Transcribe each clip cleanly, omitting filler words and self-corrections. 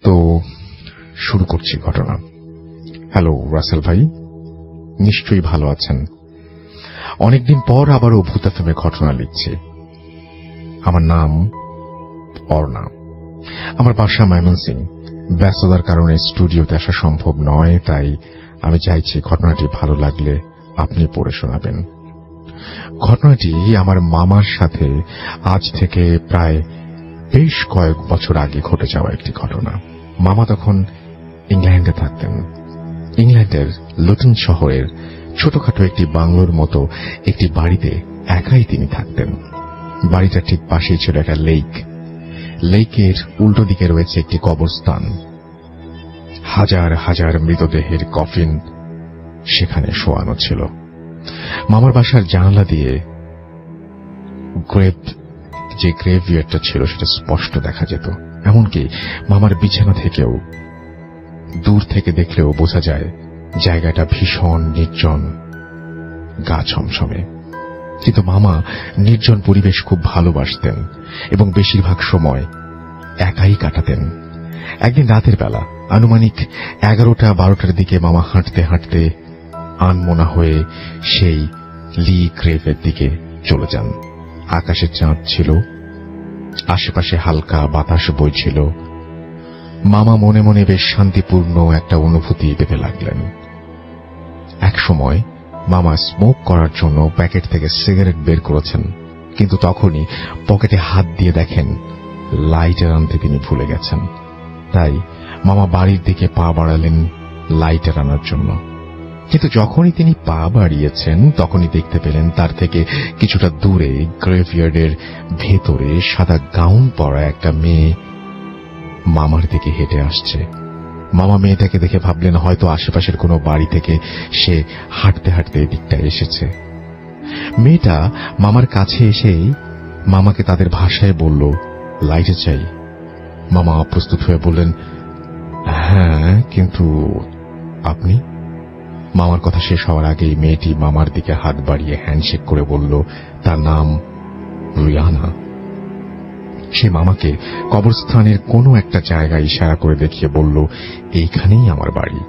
তো শুরু করছি ঘটনা। হ্যালো রাসেল ভাই, নিশ্চয়ই ভালো আছেন। অনেকদিন পর আবারও ভূত এফএমে ঘটনা লিখছি। আমার নাম অর্ণা। আমার বাসা ময়মনসিং। ব্যস্ততার কারণে স্টুডিওতে আসা সম্ভব নয়, তাই আমি চাইছি ঘটনাটি ভালো লাগলে আপনি পড়ে শোনাবেন। ঘটনাটি আমার মামার সাথে আজ থেকে প্রায় বেশ কয়েক বছর আগে ঘটে যাওয়া একটি ঘটনা। মামা তখন ইংল্যান্ডে থাকতেন। ইংল্যান্ডের লুটন শহরের ছোটখাটো একটি বাংলোর মতো একটি বাড়িতে একাই তিনি থাকতেন। বাড়িটার ঠিক পাশেই ছিল একটা লেক। লেকের উল্টো দিকে রয়েছে একটি কবরস্থান। হাজার হাজার মৃতদেহের কফিন সেখানে শোয়ানো ছিল। মামার বাসার জানালা দিয়ে যে গ্রেভইয়ার্ডটা ছিল সেটা স্পষ্ট দেখা যেত। এমনকি মামার বিছানা থেকেও দূর থেকে দেখলেও বোঝা যায় জায়গাটা ভীষণ নির্জন, গা ছমছমে। কিন্তু মামা নির্জন পরিবেশ খুব ভালোবাসতেন এবং বেশিরভাগ সময় একাই কাটাতেন। একদিন রাতের বেলা আনুমানিক 11টা-12টার দিকে মামা হাঁটতে হাঁটতে আনমনা হয়ে সেই লি গ্রেভের দিকে চলে যান। আকাশে চাঁদ ছিল, আশেপাশে হালকা বাতাস বইছিল। মামা মনে মনে বেশ শান্তিপূর্ণ একটা অনুভূতি পেতে লাগলেন। এক সময় মামা স্মোক করার জন্য প্যাকেট থেকে সিগারেট বের করেছেন, কিন্তু তখনই পকেটে হাত দিয়ে দেখেন লাইটার আনতে তিনি ভুলে গেছেন। তাই মামা বাড়ির দিকে পা বাড়ালেন লাইটার আনার জন্য। কিন্তু যখনই তিনি পা বাড়িয়েছেন তখনই দেখতে পেলেন তার থেকে কিছুটা দূরে গ্রেভইয়ার্ডের ভেতরে সাদা গাউন পরা একটা মেয়ে মামার দিকে হেঁটে আসছে। মামা মেয়েটাকে দেখে ভাবলেন হয়তো আশেপাশের কোনো বাড়ি থেকে সে হাঁটতে হাঁটতে এদিকটায় এসেছে। মেয়েটা মামার কাছে এসেই মামাকে তাদের ভাষায় বলল, লাইটার চাই। মামা অপ্রস্তুত হয়ে বললেন, হ্যাঁ, কিন্তু আপনি? মামার কথা শেষ হওয়ার আগেই মেয়েটি মামার দিকে হাত বাড়িয়ে হ্যান্ডশেক করে বলল তার নাম রিয়ানা। সে মামাকে কবরস্থানের কোনো একটা জায়গায় ইশারা করে দেখিয়ে বলল, এইখানেই আমার বাড়ি।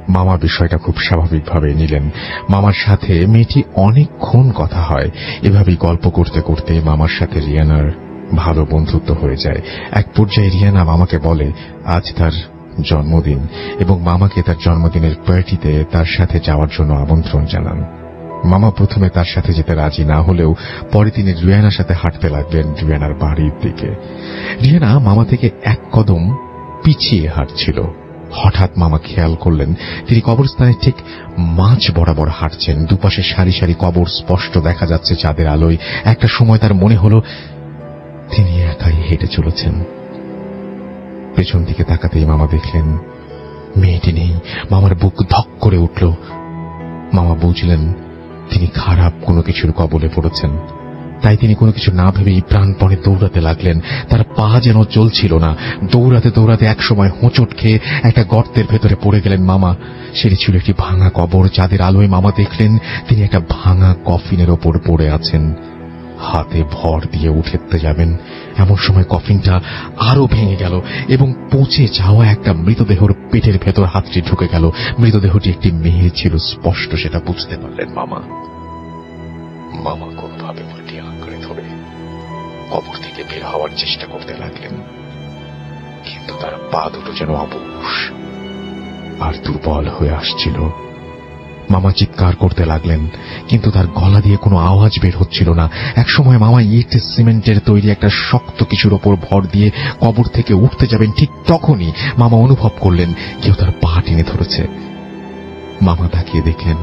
মামা বিষয়টা খুব স্বাভাবিকভাবে নিলেন। মামার সাথে মেয়েটি অনেকক্ষণ কথা হয়। এভাবেই গল্প করতে করতে মামার সাথে রিয়ানার ভালো বন্ধুত্ব হয়ে যায়। এক পর্যায়ে রিয়ানা মামাকে বলে আজ তার জন্মদিন এবং মামাকে তার জন্মদিনের পার্টিতে তার সাথে যাওয়ার জন্য আমন্ত্রণ জানান। মামা প্রথমে তার সাথে যেতে রাজি না হলেও পরে তিনি রিয়ানার সাথে হাঁটতে লাগলেন রিয়ানার বাড়ির দিকে। রিয়ানা মামা থেকে এক কদম পিছিয়ে হাঁটছিল। হঠাৎ মামা খেয়াল করলেন তিনি কবরস্থানের ঠিক মাঝ বরাবর হাঁটছেন। দুপাশে সারি সারি কবর স্পষ্ট দেখা যাচ্ছে চাঁদের আলোয়। একটা সময় তার মনে হল তিনি একাই হেঁটে চলেছেন। পেছন দিকে তাকাতেই মামা দেখলেন মেয়েটি নেই। মামার বুক ধক করে উঠল। মামা বুঝলেন তিনি খারাপ কোনো কিছুর কবলে পড়েছেন। তাই তিনি কোনো কিছু না ভেবেই প্রাণপণে দৌড়াতে লাগলেন। তার পা যেন চলছিল না। দৌড়াতে দৌড়াতে একসময় হোঁচট খেয়ে একটা গর্তের ভেতরে পড়ে গেলেন মামা। সেটি ছিল একটি ভাঙা কবর। চাঁদের আলোয় মামা দেখলেন তিনি একটা ভাঙা কফিনের ওপর পড়ে আছেন। হাতে ভর দিয়ে উঠতে যাবেন, এমন সময় কফিনটা আরো ভেঙে গেল এবং পচে যাওয়া একটা মৃতদেহর পেটের ভেতর হাতটি ঢুকে গেল। মৃতদেহটি একটি মেয়ে ছিল, স্পষ্ট সেটা বুঝতে পারলেন মামা। মামা কোনভাবে উল্টে আঁকড়ে ধরে কবর থেকে বের হওয়ার চেষ্টা করতে লাগলেন, কিন্তু তার পা দুটো যেন অবশ আর দুর্বল হয়ে আসছিল। মামা চিৎকার করতে লাগলেন, কিন্তু তার গলা দিয়ে কোনো আওয়াজ বের হচ্ছিল না। একসময় মামা ইট সিমেন্টের তৈরি একটা শক্ত কিছুর ওপর ভর দিয়ে কবর থেকে উঠতে যাবেন। ঠিক তখনই মামা অনুভব করলেন কেউ তার পা টেনে ধরেছে। মামা তাকিয়ে দেখলেন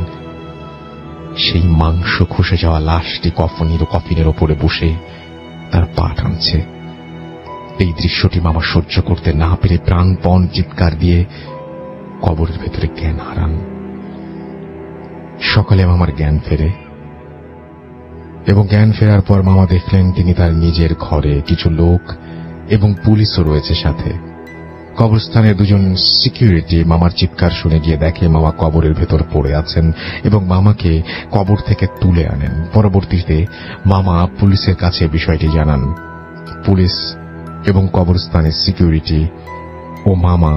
সেই মাংস খসে যাওয়া লাশটি কফিনের ওপরে বসে তার পা টানছে। এই দৃশ্যটি মামা সহ্য করতে না পেরে প্রাণপণ চিৎকার দিয়ে কবরের ভেতরে জ্ঞান হারান। সকালে মামার জ্ঞান ফেরে এবং জ্ঞান ফেরার পর মামা দেখলেন তিনি তার নিজের ঘরে, কিছু লোক এবং পুলিশও রয়েছে সাথে। কবরস্থানের দুজন সিকিউরিটি মামার চিৎকার শুনে গিয়ে দেখে মামা কবরের ভেতর পড়ে আছেন এবং মামাকে কবর থেকে তুলে আনেন। পরবর্তীতে মামা পুলিশের কাছে বিষয়টি জানান। পুলিশ এবং কবরস্থানের সিকিউরিটি ও মামা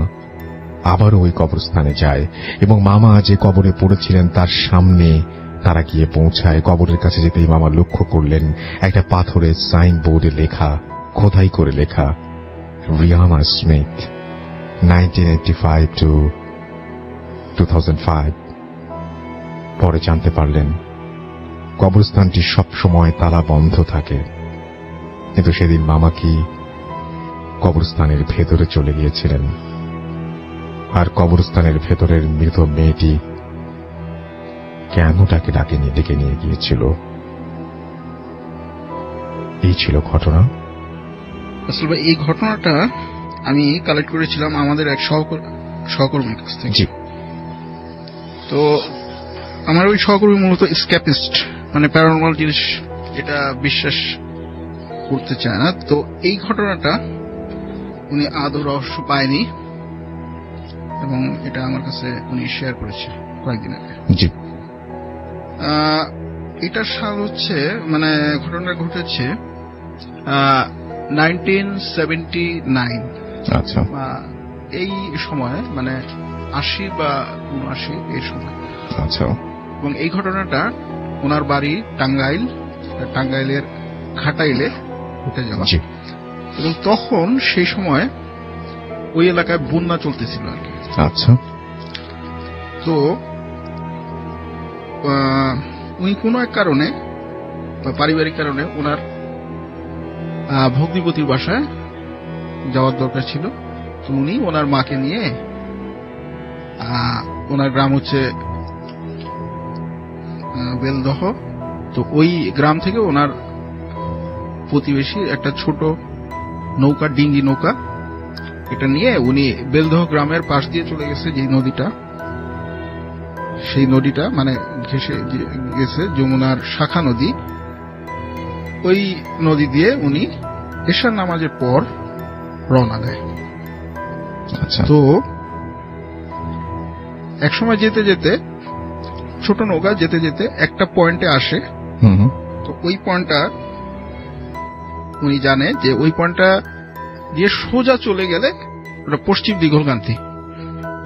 আবারও ওই কবরস্থানে যায় এবং মামা যে কবরে পড়েছিলেন তার সামনে তারা গিয়ে পৌঁছায়। কবরের কাছে যেতেই মামা লক্ষ্য করলেন একটা পাথরের সাইনবোর্ডে লেখা, খোদাই করে লেখা, রিয়ানা স্মিথ 1985 to 2005। পরে জানতে পারলেন কবরস্থানটি সবসময় তালা বন্ধ থাকে, কিন্তু সেদিন মামা কি কবরস্থানের ভেতরে চলে গিয়েছিলেন, আর কবরস্থানের ভেতরের মৃত মেয়েটি কেন তাকে ডেকে নিয়ে গিয়েছিল। এই ছিল ঘটনা। আসলে এই ঘটনাটা আমি কালেক্ট করেছিলাম আমাদের এক সহকর্মীর কাছ থেকে। তো আমার ওই সহকর্মী মূলত স্ক্যাপিস্ট, মানে প্যারানর্মাল জিনিস এটা বিশ্বাস করতে চায় না। তো এই ঘটনাটা উনি আদৌ রহস্য পায়নি এবং এটা আমার কাছে উনি শেয়ার করেছে কয়েকদিন আগে। এটার সাল হচ্ছে, মানে ঘটনাটা ঘটেছে 1979। আচ্ছা, এই সময় মানে 80 বা 79 এই সময়। আচ্ছা। এবং এই ঘটনাটা ওনার বাড়ি টাঙ্গাইলের ঘাটাইলে ঘটে যাওয়া। এবং তখন সেই সময় ওই এলাকায় বন্যা চলতেছিল আর কি। আচ্ছা। তো উনি কোনো এক কারণে বা পারিবারিক কারণে ওনার ভগ্নিপতির বাসায় যাওয়ার দরকার ছিল। তো উনি ওনার মাকে নিয়ে, ওনার গ্রাম হচ্ছে বেলদহ, তো ওই গ্রাম থেকে ওনার প্রতিবেশী একটা ছোট নৌকা, ডিঙ্গি নৌকা, এটা নিয়ে উনি বেলদহ গ্রামের পাশ দিয়ে চলে গেছে। যে নদীটা, সেই নদীটা মানে ঘেঁষে গেছে যমুনার শাখা নদী। ওই নদী দিয়ে উনি এশার নামাজের পর রওনা দেয়। আচ্ছা। তো একসময় যেতে যেতে, ছোট নৌকা যেতে যেতে একটা পয়েন্টে আসে। তো ওই পয়েন্টটা উনি জানে যে ওই পয়েন্টটা দিয়ে সোজা চলে গেলে ওটা পশ্চিম দিগলকান্তি,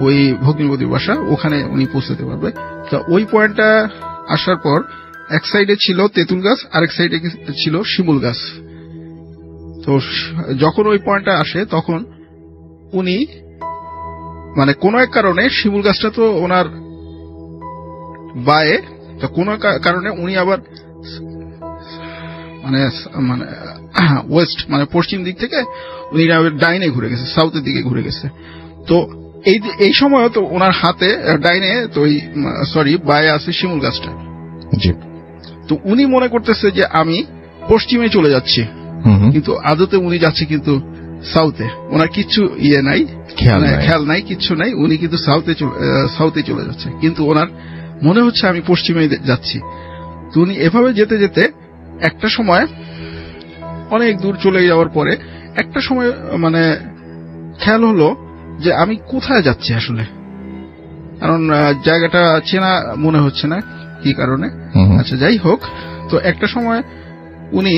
ওই ভগ্নিপতির বাসা, ওখানে উনি পৌঁছতে পারবে। তো ওই পয়েন্টটা আসার পর এক সাইডে ছিল তেঁতুল গাছ, আরেক সাইডে ছিল শিমুল গাছ। তো যখন ওই পয়েন্টটা আসে তখন উনি মানে কোন এক কারণে, শিমুল গাছটা তো ওনার বায়ে, তো কোন কারণে উনি আবার মানে মানে ওয়েস্ট মানে পশ্চিম দিক থেকে উনি ডাইনে ঘুরে গেছে, সাউথের দিকে ঘুরে গেছে। তো এই সময় তো ওনার হাতে ডাইনে তো বায়ে আছে শিমুল গাছটা। তো উনি মনে করতেছে যে আমি পশ্চিমে চলে যাচ্ছি, কিন্তু আদতে উনি যাচ্ছে কিন্তু সাউথে। ওনার কিচ্ছু নাই, খেয়াল নাই, কিচ্ছু নাই, উনি কিন্তু সাউথে চলে যাচ্ছে, কিন্তু ওনার মনে হচ্ছে আমি পশ্চিমে যাচ্ছি। তো উনি এভাবে যেতে যেতে একটা সময়, অনেক দূর চলে যাওয়ার পরে একটা সময় মানে খেয়াল হলো যে আমি কোথায় যাচ্ছি আসলে, কারণ জায়গাটা চেনা মনে হচ্ছে না কি কারণে। আচ্ছা, যাই হোক, তো একটা সময় উনি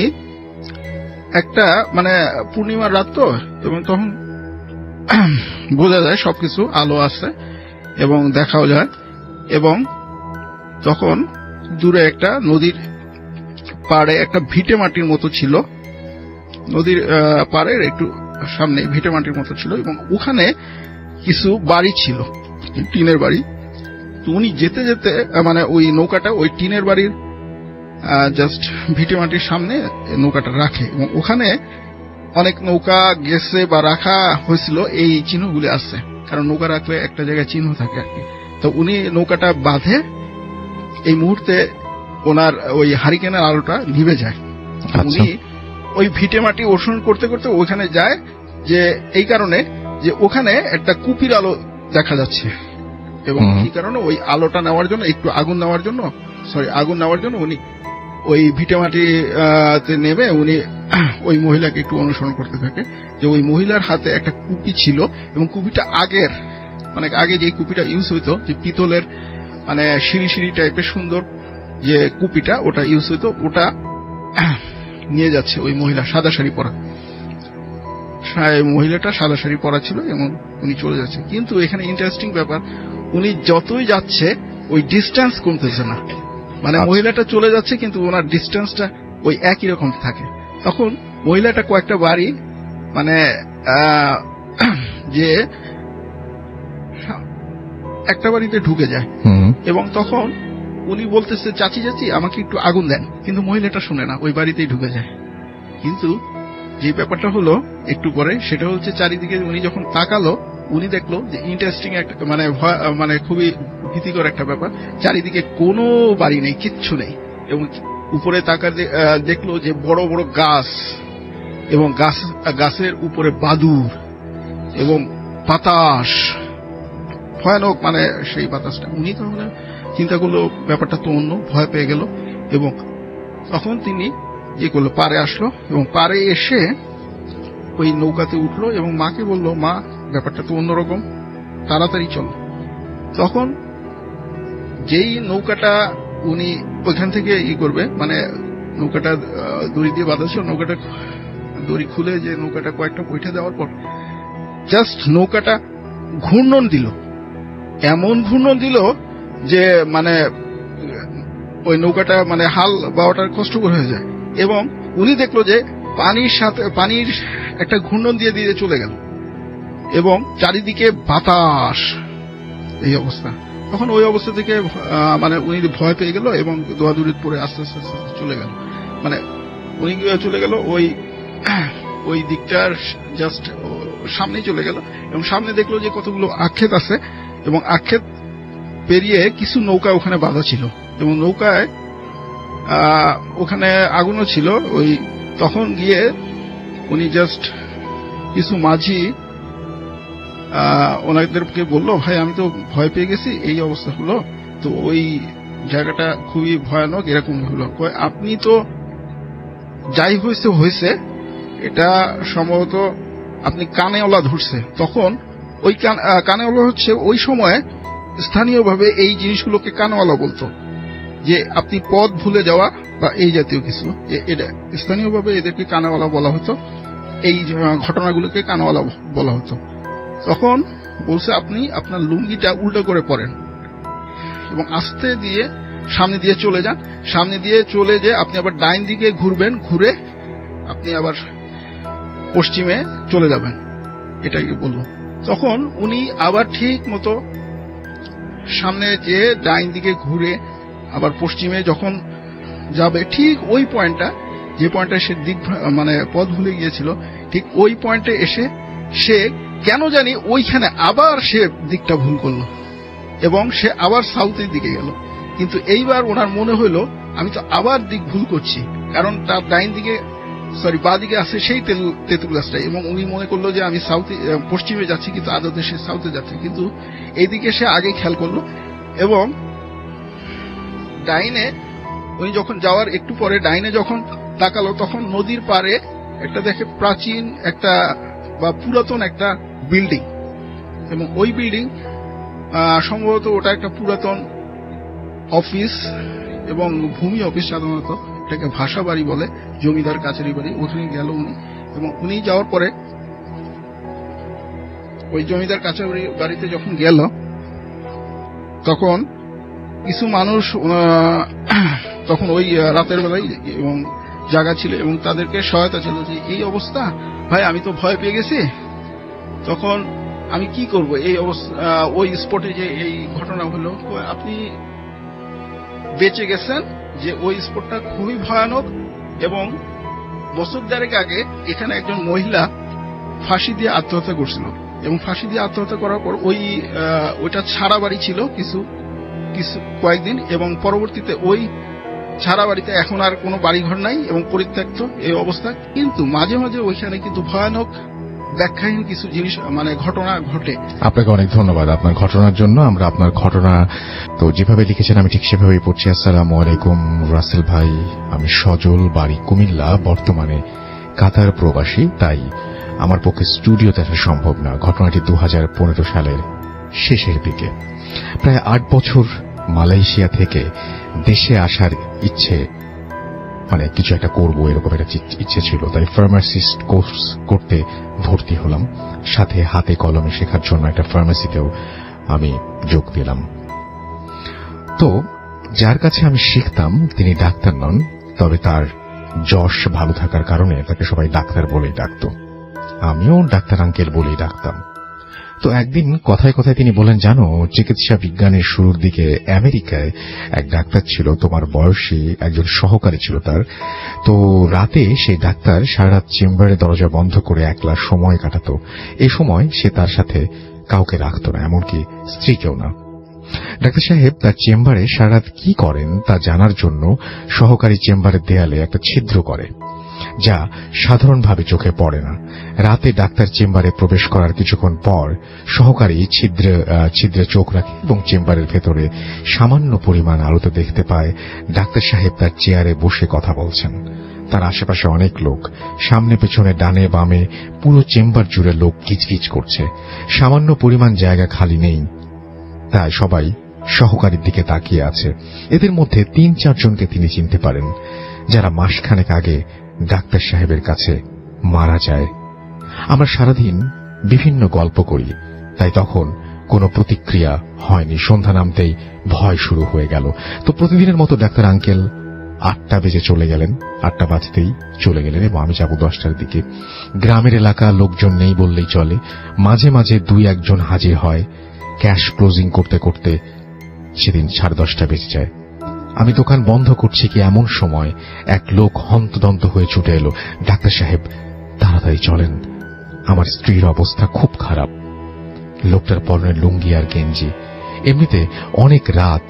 একটা মানে পূর্ণিমার রাত তো, এবং তখন বোঝা যায় সবকিছু, আলো আছে এবং দেখাও যায়। এবং তখন দূরে একটা নদীর পাড়ে একটা ভিটে মাটির মতো ছিল, নদীর পাড়ের একটু সামনে ভিটে মাটির মতো ছিল, এবং ওখানে কিছু বাড়ি ছিল, টিনের বাড়ি। তো উনি যেতে যেতে মানে ওই নৌকাটা ওই টিনের বাড়ির জাস্ট ভিটে মাটির সামনে নৌকাটা রাখে, এবং ওখানে অনেক নৌকা গেছে বা রাখা হয়েছিল, এই চিহ্নগুলি আছে, কারণ নৌকা রাখলে একটা জায়গায় চিহ্ন থাকে আর কি। তো উনি নৌকাটা বাঁধে, এই মুহূর্তে ওনার ওই হারিকেনের আলোটা নিভে যায়। উনি ওই ভিটে মাটি অনুসরণ করতে করতে ওখানে যায়, যে এই কারণে যে ওখানে একটা কুপির আলো দেখা যাচ্ছে, এবং এই কারণে ওই আলোটা নেওয়ার জন্য, একটু আগুন নেওয়ার জন্য উনি ওই ভিটে মাটিতে নেমে উনি ওই মহিলাকে একটু অনুসরণ করতে থাকে, যে ওই মহিলার হাতে একটা কুপি ছিল, এবং কুপিটা আগের অনেক আগে যে কুপিটা ইউজ হইতো, যে পিতলের মানে সিঁড়ি সিঁড়ি টাইপের সুন্দর যে কুপিটা, ওটা ইউজ হইতো, ওটা নিয়ে যাচ্ছে ওই মহিলা, সাদা শাড়ি পরা, মহিলাটা সাদা শাড়ি পরা ছিল এবং উনি চলে যাচ্ছে। কিন্তু এখানে ইন্টারেস্টিং ব্যাপার, উনি যতই যাচ্ছে ওই ডিস্টেন্স কমতেছে না, মানে মহিলাটা চলে যাচ্ছে কিন্তু ওনার ডিস্টেন্সটা ওই একই রকম থাকে। তখন মহিলাটা কয়েকটা বাড়ি মানে যে একটা বাড়িতে ঢুকে যায় এবং তখন উনি বলতেছে চাচি চাচি আমাকে একটু আগুন দেন, কিন্তু মহিলাটা শুনে না, ওই বাড়িতেই ঢুকে যায়। কিন্তু যে ব্যাপারটা হলো একটু পরে সেটা হচ্ছে চারিদিকে উনি যখন তাকালো উনি দেখলো যে ইন্টারেস্টিং একটা মানে খুবই ভীতিকর একটা ব্যাপার, চারিদিকে কোনো বাড়ি নেই, কিচ্ছু নেই এবং উপরে তাকাতে দেখলো যে বড় বড় গাছ এবং গাছের উপরে বাদুর এবং বাতাস, ভয়ানক মানে সেই বাতাসটা। উনি তাহলে চিন্তা করলো ব্যাপারটা তো অন্য, ভয় পেয়ে গেল এবং তখন তিনি যে করলো পাড়ে আসলো এবং পাড়ে এসে ওই নৌকাতে উঠলো এবং মাকে বলল মা ব্যাপারটা তো অন্যরকম, তাড়াতাড়ি চলো। তখন যেই নৌকাটা উনি ওইখান থেকে করবে মানে নৌকাটা দড়ি দিয়ে বাঁধা ছিল, নৌকাটা দড়ি খুলে যে নৌকাটা কয়েকটা বৈঠা দেওয়ার পর জাস্ট নৌকাটা ঘূর্ণন দিল, এমন ঘূর্ণন দিল যে মানে ওই নৌকাটা মানে হাল বাওয়াটা কষ্টকর হয়ে যায় এবং উনি দেখলো যে পানির একটা ঘূর্ণন দিয়ে দিয়ে চলে গেল এবং চারিদিকে বাতাস, এই অবস্থা। তখন ওই অবস্থা থেকে মানে উনি ভয় পেয়ে গেল এবং দৌড়াদৌড়ি পরে আস্তে আস্তে আস্তে চলে গেল, মানে উনি চলে গেল ওই দিকটার জাস্ট সামনেই চলে গেল এবং সামনে দেখলো যে কতগুলো আক্ষেত আছে এবং আক্ষেত পেরিয়ে কিছু নৌকা ওখানে বাঁধা ছিল এবং নৌকায় ওখানে আগুনও ছিল। ওই তখন গিয়ে উনি জাস্ট কিছু মাঝি ওনাদেরকে বললো ভাই আমি তো ভয় পেয়ে গেছি, এই অবস্থা হলো, তো ওই জায়গাটা খুবই ভয়ানক, এরকম হলো, আপনি তো যাই হয়েছে এটা সম্ভবত আপনি কানেওয়ালা ধরছে। তখন ওই কানেওয়ালা হচ্ছে ওই সময় স্থানীয়ভাবে এই জিনিসগুলোকে কানেওয়ালা বলতো, যে আপনি পথ ভুলে যাওয়া বা এই জাতীয় কিছু, এটা স্থানীয়ভাবে এদেরকে কানেওয়ালা বলা হতো, এই ঘটনাগুলোকে কানেওয়ালা বলা হতো। তখন বলছে আপনি আপনার লুঙ্গিটা উল্টো করে পরেন এবং আস্তে দিয়ে সামনে দিয়ে চলে যান, সামনে দিয়ে চলে যে আপনি আবার ডাইন দিকে ঘুরবেন, ঘুরে আপনি আবার পশ্চিমে চলে যাবেন, এটাই বলল। তখন উনি আবার ঠিক মতো সামনে যে ডাইন দিকে ঘুরে আবার পশ্চিমে যখন যাবে, ঠিক ওই পয়েন্টটা যে পয়েন্টটা সে দিক মানে পথ ভুলে গিয়েছিল, ঠিক ওই পয়েন্টে এসে সে কেন জানি ওইখানে আবার সে দিকটা ভুল করলো এবং সে আবার সাউথের দিকে গেল। কিন্তু এইবার ওনার মনে হইল আমি তো আবার দিক ভুল করছি, কারণ তার ডাইন দিকে বা দিকে আছে সেই তেঁতুল গাছটাই এবং উনি মনে করলো যে আমি পশ্চিমে যাচ্ছি কিন্তু আদতে সে সাউথে যাচ্ছে। কিন্তু এইদিকে সে আগে খেয়াল করলো এবং ডাইনে উনি যখন যাওয়ার একটু পরে ডাইনে যখন তাকালো তখন নদীর পাড়ে একটা দেখে প্রাচীন একটা বা পুরাতন একটা বিল্ডিং এবং ওই বিল্ডিং সম্ভবত ওটা একটা পুরাতন অফিস এবং ভূমি অফিস, সাধারণত এটাকে ভাষা বাড়ি বলে, জমিদার কাছারি বাড়ি। ওখানে গেল উনি এবং উনি যাওয়ার পরে ওই জমিদার কাছারি বাড়িতে যখন গেল তখন কিছু মানুষ তখন ওই রাতের বেলায় এবং জায়গা ছিল এবং তাদেরকে সহায়তা ছিল যে এই অবস্থা ভাই আমি তো ভয় পেয়ে গেছি, তখন আমি কি করব, এই অবস্থা ওই স্পটে যে এই ঘটনা হলো, আপনি বেঁচে গেছেন যে ওই স্পটটা খুবই ভয়ানক এবং বছর দেড়েক আগে এখানে একজন মহিলা ফাঁসি দিয়ে আত্মহত্যা করছিল এবং ফাঁসি দিয়ে আত্মহত্যা করার পর ওইটা ছাড়া বাড়ি ছিল কিছু কয়েকদিন এবং পরবর্তীতে ওই ছাড়া বাড়িতে এখন আর কোনো বাড়িঘর নাই এবং পরিত্যক্ত এই অবস্থা। কিন্তু মাঝে মাঝে ওইখানে কিন্তু ভয়ানক ব্যাখ্যাহীন কিছু জিনিস মানে ঘটনা ঘটে। আপনাকে অনেক ধন্যবাদ আপনার ঘটনার জন্য। আমরা আপনার ঘটনা তো যেভাবে লিখেছেন আমি ঠিক সেভাবেই পড়ছি। আসসালামু আলাইকুম রাসেল ভাই, আমি সজল, বাড়ি কুমিল্লা, বর্তমানে কাতার প্রবাসী, তাই আমার পক্ষে স্টুডিওতে আসা সম্ভব না। ঘটনাটি 2015 সালের শেষের দিকে। প্রায় 8 বছর মালয়েশিয়া থেকে দেশে আসার ইচ্ছে মানে কিছু একটা করব এরকম একটা ইচ্ছে ছিল, তাই ফার্মাসিস্ট কোর্স করতে ভর্তি হলাম। সাথে হাতে কলমে শেখার জন্য একটা ফার্মেসিতেও আমি যোগ দিলাম। তো যার কাছে আমি শিখতাম তিনি ডাক্তার নন, তবে তার যশ ভালো থাকার কারণে তাকে সবাই ডাক্তার বলেই ডাকত, আমিও ডাক্তার আঙ্কেল বলেই ডাকতাম। তো একদিন কথায় কথায় তিনি বলেন, জানো চিকিৎসা বিজ্ঞানের শুরুর দিকে আমেরিকায় এক ডাক্তার ছিল, তোমার বয়সী একজন সহকারী ছিল তার। তো রাতে সেই ডাক্তার সারা রাত চেম্বারে দরজা বন্ধ করে একলা সময় কাটাতো। এই সময় সে তার সাথে কাউকে রাখত না, এমনকি স্ত্রীকেও না। ডাক্তার সাহেব তার চেম্বারে সারা রাত কি করেন তা জানার জন্য সহকারী চেম্বারের দেয়ালে একটা ছিদ্র করে, যা সাধারণভাবে চোখে পড়ে না। রাতে ডাক্তার চেম্বারে প্রবেশ করার কিছুক্ষণ পর সহকারী ছিদ্রে চোখ রাখে এবং চেম্বারের ভেতরে সামান্য পরিমাণ আলোতে দেখতে পায় ডাক্তার সাহেব তার চেয়ারে বসে কথা বলছেন। তার আশেপাশে অনেক লোক, সামনে পেছনে ডানে বামে পুরো চেম্বার জুড়ে লোক কিচকিচ করছে। সামান্য পরিমাণ জায়গা খালি নেই, তাই সবাই সহকারীর দিকে তাকিয়ে আছে। এদের মধ্যে ৩-৪ জনকে তিনি চিনতে পারেন, যারা মাসখানেক আগে ডাক্তার সাহেবের কাছে মারা যায়। আমরা সারাদিন বিভিন্ন গল্প করি, তাই তখন কোনো প্রতিক্রিয়া হয়নি। সন্ধ্যা নামতেই ভয় শুরু হয়ে গেল। তো প্রতিদিনের মতো ডাক্তার আঙ্কেল ৮টা বেজে চলে গেলেন, ৮টা বাজতেই চলে গেলেন এবং আমি যাব 10টার দিকে। গ্রামের এলাকা, লোকজন নেই বললেই চলে। মাঝে মাঝে ২-১ জন হাজির হয়। ক্যাশ ক্লোজিং করতে করতে সেদিন 10:30 বেজে যায়। আমি দোকান বন্ধ করছি কি এমন সময় এক লোক হন্তদন্ত হয়ে ছুটে এলো, ডাক্তার সাহেব তাড়াতাড়ি চলেন, আমার স্ত্রীর অবস্থা খুব খারাপ। লোকটার পরনে লুঙ্গি আর গেঞ্জি। এমনিতে অনেক রাত,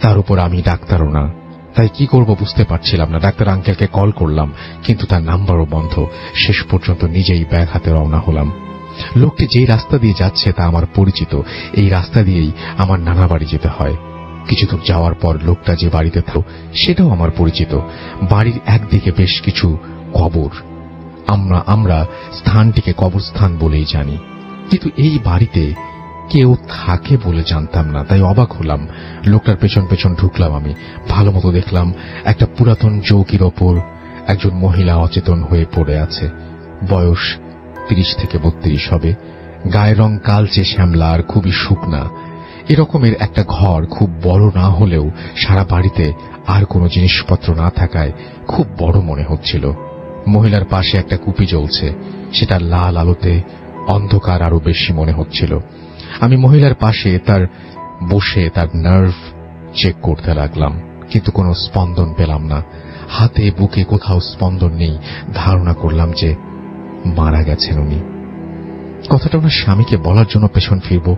তার উপর আমি ডাক্তারও না, তাই কি করব বুঝতে পারছিলাম না। ডাক্তার আঙ্কেলকে কল করলাম, কিন্তু তার নাম্বারও বন্ধ। শেষ পর্যন্ত নিজেই ব্যাগ হাতে রওনা হলাম। লোকটি যেই রাস্তা দিয়ে যাচ্ছে তা আমার পরিচিত। এই রাস্তা দিয়েই আমার নানা বাড়ি যেতে হয়। কিছু দূর যাওয়ার পর লোকটা যে বাড়িতে থাকতো সেটাও আমার পরিচিত। বাড়ির একদিকে বেশ কিছু কবর, আমরা স্থানটিকে কবরস্থান বলেই জানি, কিন্তু এই বাড়িতে কেউ থাকে বলে জানতাম না, তাই অবাক হলাম। লোকটার পেছন পেছন ঢুকলাম। আমি ভালো মতো দেখলাম একটা পুরাতন চৌকির ওপর একজন মহিলা অচেতন হয়ে পড়ে আছে। বয়স 30 থেকে 32 হবে। গায়ের রং কালচে শ্যামলা আর খুবই শুকনা। এরকমের একটা ঘর খুব বড় না হলেও সারা বাড়িতে আর কোনো জিনিসপত্র না থাকায় খুব বড় মনে হচ্ছিল। মহিলার পাশে একটা কুপি জ্বলছে, সেটা লাল আলোতে অন্ধকার আরো বেশি মনে হচ্ছিল। আমি মহিলার পাশে বসে তার নার্ভ চেক করতে লাগলাম, কিন্তু কোনো স্পন্দন পেলাম না। হাতে বুকে কোথাও স্পন্দন নেই। ধারণা করলাম যে মারা গেছেন উনি। কথাটা ওনার স্বামীকে বলার জন্য পেছন ফিরব,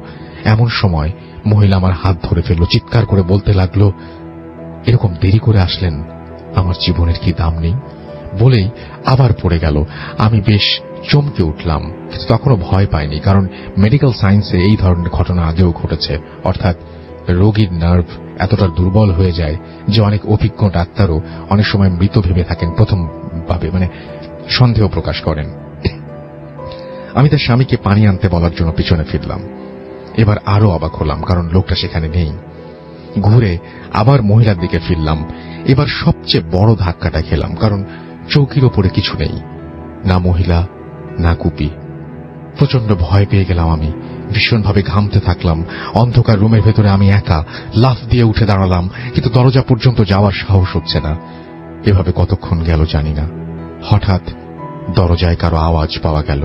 এমন সময় মহিলা আমার হাত ধরে ফেলল, চিৎকার করে বলতে লাগলো, এরকম দেরি করে আসলেন, আমার জীবনের কি দাম নেই? বলেই আবার পড়ে গেল। আমি বেশ চমকে উঠলাম, কিন্তু তখনও ভয় পাইনি, কারণ মেডিকেল সায়েন্সে এই ধরনের ঘটনা আগেও ঘটেছে। অর্থাৎ রোগীর নার্ভ এতটা দুর্বল হয়ে যায় যে অনেক অভিজ্ঞ ডাক্তারও অনেক সময় মৃত ভেবে থাকেন, প্রথম ভাবে সন্দেহ প্রকাশ করেন। আমি তার স্বামীকে পানি আনতে বলার জন্য পিছনে ফিরলাম। এবার আরো অবাক হলাম, কারণ লোকটা সেখানে নেই। ঘুরে আবার মহিলার দিকে ফিরলাম। এবার সবচেয়ে বড় ধাক্কাটা খেলাম, কারণ চৌকির ওপরে কিছু নেই, না মহিলা না কুপি। প্রচন্ড ভয় পেয়ে গেলাম। আমি ভীষণভাবে ঘামতে থাকলাম। অন্ধকার রুমের ভেতরে আমি একা। লাফ দিয়ে উঠে দাঁড়ালাম, কিন্তু দরজা পর্যন্ত যাওয়ার সাহস হচ্ছে না। এভাবে কতক্ষণ গেল জানি না। হঠাৎ দরজায় কারো আওয়াজ পাওয়া গেল।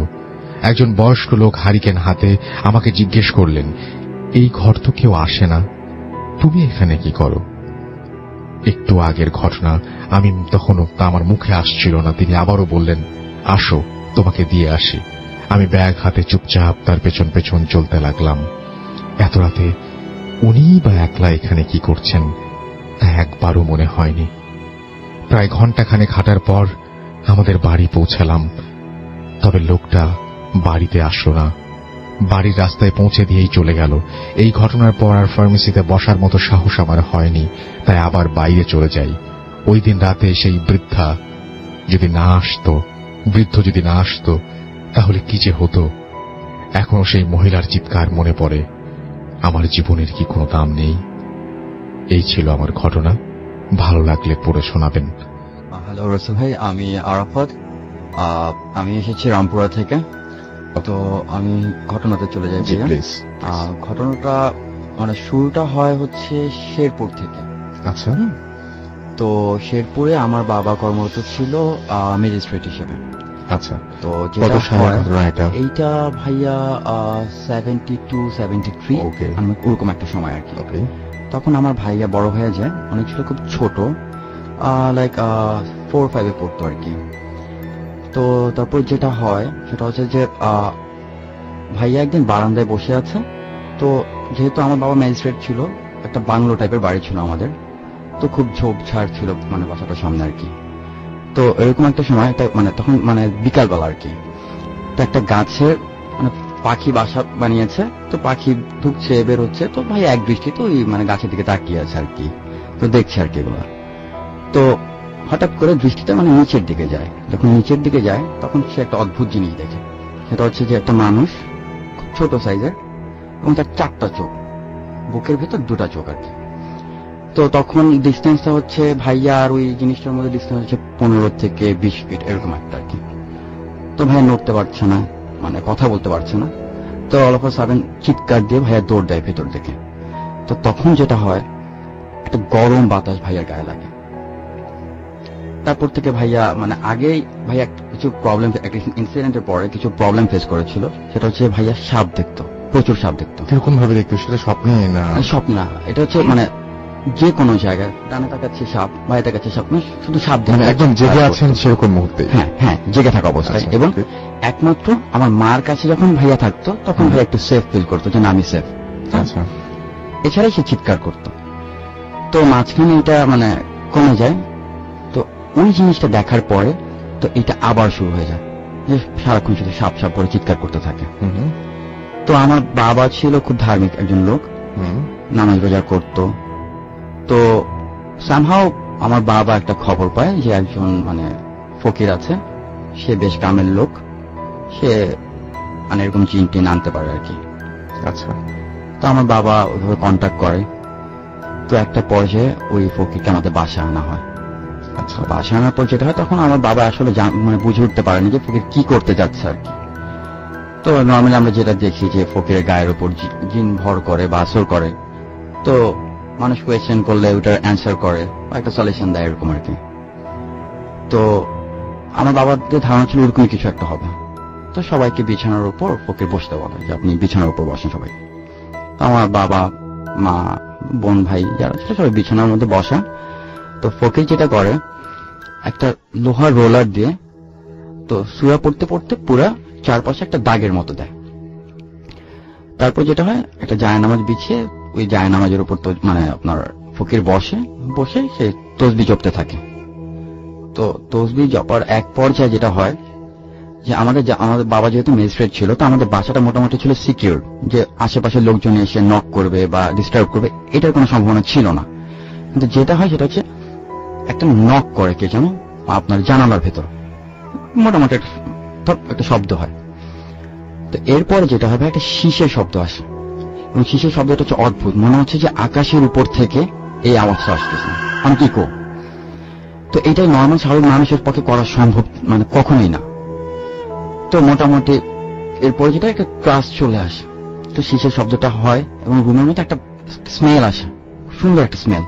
একজন বয়স্ক লোক হারিকেন হাতে আমাকে জিজ্ঞেস করলেন, এই ঘর তো কেউ আসে না, তুমি এখানে কি করো? একটু আগের ঘটনা, আমি তখনও তা আমার মুখে আসছিল না। তিনি আবারও বললেন, আসো তোমাকে দিয়ে আসি। আমি ব্যাগ হাতে চুপচাপ তার পেছন পেছন চলতে লাগলাম। এত রাতে উনিই বা একলা এখানে কি করছেন তা একবারও মনে হয়নি। প্রায় ঘণ্টাখানেক হাঁটার পর আমাদের বাড়ি পৌঁছালাম, তবে লোকটা বাড়িতে আসলো না। বাড়ির রাস্তায় পৌঁছে দিয়েই চলে গেল। এই ঘটনার পর আর ফার্মেসিতে বসার মতো সাহস আমার হয়নি, তাই আবার বাইরে চলে যাই। ওই দিন রাতে সেই বৃদ্ধ যদি না আসতো তাহলে কি যে হতো। এখনো সেই মহিলার চিৎকার মনে পড়ে, আমার জীবনের কি কোনো দাম নেই। এই ছিল আমার ঘটনা। ভালো লাগলে পড়ে শোনাবেন। হ্যালো রসুল ভাই, আমি আরাফাত। আমি এসেছি রামপুরা থেকে। তো আমি ঘটনাতে চলে যাই ভাইয়া। প্লিজ। ঘটনাটা মানে শুরুটা হয় হচ্ছে শেরপুর থেকে। আচ্ছা। তো শেরপুরে আমার বাবা কর্মরত ছিল ম্যাজিস্ট্রেট হিসেবে। আচ্ছা, তো কত যেটা সালের হয় ঘটনা এটা? এইটা ভাইয়া 72-73 Okay. ওরকম একটা সময় আর কি। ওকে। তখন আমার ভাইয়া বড় হয়ে যায়, অনেক ছিল খুব ছোট, লাইক 4-5 পড়তো আর কি। তো তারপর যেটা হয় সেটা হচ্ছে যে ভাইয়া একদিন বারান্দায় বসে আছে। তো যেহেতু আমার বাবা ম্যাজিস্ট্রেট ছিল, একটা বাংলো টাইপের বাড়ি ছিল আমাদের, তো খুব ঝোপঝাড় ছিল মানে বাসাটার সামনে আর কি। তো এরকম একটা সময় মানে তখন মানে বিকালবেলা আর কি, তো একটা গাছের মানে পাখি বাসা বানিয়েছে। তো পাখি ঢুকছে বের হচ্ছে, তো ভাই এক দৃষ্টি তো ওই মানে গাছের দিকে তাকিয়ে আছে আর কি, তো দেখছে আর কি এগুলো। তো হঠাৎ করে দৃষ্টিটা মানে নিচের দিকে যায়। যখন নিচের দিকে যায় তখন সে একটা অদ্ভুত জিনিস দেখে। সেটা হচ্ছে যে একটা মানুষ খুব ছোট সাইজের এবং তার 4টা চোখ, বুকের ভেতর 2টা চোখ আর কি। তো তখন ডিস্টেন্সটা হচ্ছে ভাইয়া আর ওই জিনিসটার মধ্যে ডিস্টেন্স হচ্ছে 15 থেকে 20 ফিট এরকম একটা আর কি। তো ভাইয়া নড়তে পারছে না, মানে কথা বলতে পারছে না। তো অল অফ আ সাডেন চিৎকার দিয়ে ভাইয়া দৌড় দেয় ভেতর দিকে। তো তখন যেটা হয়, একটা গরম বাতাস ভাইয়ার গায়ে লাগে। তারপর থেকে ভাইয়া মানে আগেই ভাইয়া কিছু প্রবলেম, একটা ইনসিডেন্টের পরে কিছু প্রবলেম ফেস করেছিল। সেটা হচ্ছে ভাইয়া সাপ দেখতো, প্রচুর সাপ দেখতো। কিরকম ভাবে দেখতো সেটা? স্বপ্নে না? স্বপ্ন না, এটা হচ্ছে মানে যে কোনো জায়গায় ডানে তাকাচ্ছে সাপ, ভাইয়া তাকাচ্ছে সাপ, মানে শুধু সাপ দেখে। একদম জেগে আছেন সেরকম মুহূর্তে? হ্যাঁ হ্যাঁ, জেগে থাকা অবস্থায়। আচ্ছা, এবং okay. একমাত্র আমার মার কাছে যখন ভাইয়া থাকতো তখন ভাইয়া একটু সেফ ফিল করতো, যে না আমি সেফ। আচ্ছা। এছাড়াই সে চিৎকার করতো। তো মাঝখানে এটা মানে কমে যায়। তো ওই জিনিসটা দেখার পরে তো এটা আবার শুরু হয়ে যায়, যে সারাক্ষণ শুধু সাপ সাপ করে চিৎকার করতে থাকে। তো আমার বাবা ছিল খুব ধার্মিক একজন লোক, নামাজ রোজা করতো। তো সামহাও আমার বাবা একটা খবর পায় যে একজন মানে ফকির আছে, সে বেশ কামের লোক, সে মানে এরকম জিন টিন আনতে পারে আর কি। আচ্ছা। তো আমার বাবা ওইভাবে কন্ট্যাক্ট করে। তো একটা পর্যায়ে ওই ফকিরকে আমাদের বাসায় আনা হয়। আচ্ছা। বাসায় আনার পর যেটা হয়, তখন আমার বাবা আসলে মানে বুঝে উঠতে পারেনি যে ফকির কি করতে যাচ্ছে আর কি। তো নর্মালি আমরা যেটা দেখি যে ফকিরের গায়ের উপর জিন ভর করে বা আসর করে, তো মানুষ কোয়েশ্চেন করলে ওটার অ্যান্সার করে বা একটা সলিউশন দেয় এরকম আর কি। তো আমার বাবাদের ধারণা ছিল ওরকমই কিছু একটা হবে। তো সবাইকে বিছানার উপর ফকির বসতে বলে যে আপনি বিছানার উপর বসেন সবাই। আমার বাবা মা বোন ভাই যারা ছিল সবাই বিছানার মধ্যে বসা। তো ফকির যেটা করে, একটা লোহার রোলার দিয়ে তো সূরা পড়তে পড়তে পুরা চারপাশে একটা দাগের মতো দেয়। তারপর যেটা হয়, একটা জায়নামাজ বিছিয়ে ওই জায়নামাজের উপর তো মানে আপনার ফকির বসে সে তসবিহ জপতে থাকে। তো তসবিহ জপার এক পর্যায়ে যেটা হয় যে আমাদের বাবা যেহেতু ম্যাজিস্ট্রেট ছিল, তো আমাদের বাসাটা মোটামুটি ছিল সিকিউর, যে আশেপাশের লোকজন এসে নক করবে বা ডিস্টার্ব করবে এটার কোনো সম্ভাবনা ছিল না। কিন্তু যেটা হয় সেটা হচ্ছে একটা নক করে কে যেন আপনার জানালার ভেতর, মোটামুটি একটা শব্দ হয়। তো এরপরে যেটা হবে, একটা শীষের শব্দ আসে এবং শীষের শব্দটা হচ্ছে অদ্ভুত, মনে হচ্ছে যে আকাশের উপর থেকে এই আওয়াজটা আসতেছে, অনেক ইকো। তো এটাই নর্মাল স্বাভাবিক মানুষের পক্ষে করা সম্ভব মানে কখনোই না। তো মোটামুটি এরপরে যেটা একটা ক্রাশ চলে আসে, তো শীষের শব্দটা হয় এবং রুমের মধ্যে একটা স্মেল আসে, সুন্দর একটা স্মেল।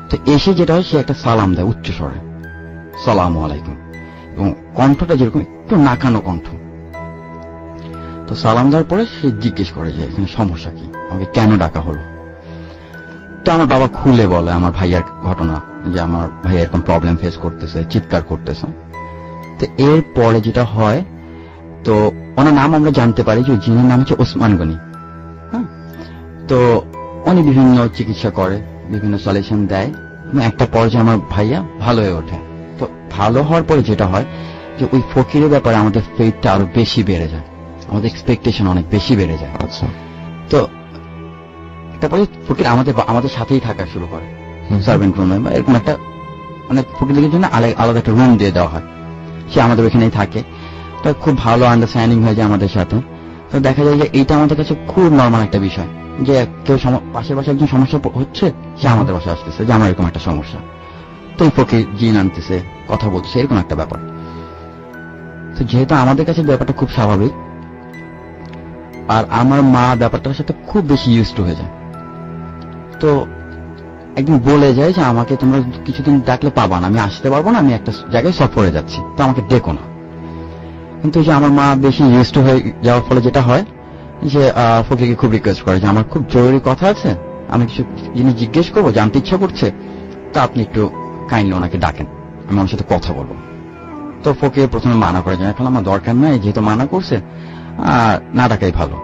তো এসে যেটা হয়, সে একটা সালাম দেয় উচ্চ স্বরে, সালামু আলাইকুম, এবং কণ্ঠটা যেরকম একটু নাকানো কণ্ঠ। তো সালাম দেওয়ার পরে সে জিজ্ঞেস করে যে এখানে সমস্যা কি, আমাকে কেন ডাকা হলো। তো আমার বাবা খুলে বলে আমার ভাইয়ার ঘটনা, যে আমার ভাইয়া এরকম প্রবলেম ফেস করতেছে, চিৎকার করতেছে। তো এরপরে যেটা হয়, তো ওনার নাম আমরা জানতে পারি যে যিনি নাম হচ্ছে ওসমান গনি। হ্যাঁ, তো উনি বিভিন্ন চিকিৎসা করে, বিভিন্ন সলিউশন দেয়, একটা পর্যায়ে আমার ভাইয়া ভালো হয়ে ওঠে। তো ভালো হওয়ার পরে যেটা হয় যে ওই ফকিরের ব্যাপারে আমাদের ফেথটা আরো বেশি বেড়ে যায়, আমাদের এক্সপেকটেশন অনেক বেশি বেড়ে যায়। আচ্ছা। তো তারপরে ফকির আমাদের সাথেই থাকা শুরু করে, সার্ভেন্ট রুমে বা এরকম একটা মানে ফকিরদের জন্য আলাদা একটা রুম দিয়ে দেওয়া হয়, সে আমাদের ওখানেই থাকে। তো খুব ভালো আন্ডারস্ট্যান্ডিং হয়ে যায় আমাদের সাথে। তো দেখা যায় যে এইটা আমাদের কাছে খুব নর্মাল একটা বিষয়, যে কেউ পাশের বাসায় একজন সমস্যা হচ্ছে, সে আমাদের বাসায় আসতেছে যে আমার এরকম একটা সমস্যা। তো ওই ফকির জিন আনতেছে, কথা বলতেছে, এরকম একটা ব্যাপার। তো যেহেতু আমাদের কাছে ব্যাপারটা খুব স্বাভাবিক, আর আমার মা ব্যাপারটার সাথে খুব বেশি ইউজ টু হয়ে যায়, তো একদিন বলে যায় যে আমাকে তোমরা কিছুদিন ডাকলে পাবা না, আমি আসতে পারবো না, আমি একটা জায়গায় সফরে যাচ্ছি, তো আমাকে ডেকো না। কিন্তু যে আমার মা বেশি ইউজ টু হয়ে যাওয়ার ফলে যেটা হয় যে ফকিরকে খুব রিকোয়েস্ট করে যে আমার খুব জরুরি কথা আছে, আমি কিছু জিনিস জিজ্ঞেস করবো, জানতে ইচ্ছা করছে, তা আপনি একটু কাইন্ডলি ওনাকে ডাকেন, আমি ওনার সাথে কথা বলবো। তো ফকির প্রথমে মানা করে যায়, এখন আমার দরকার নাই, যেহেতু মানা করছে না ডাকাই ভালো।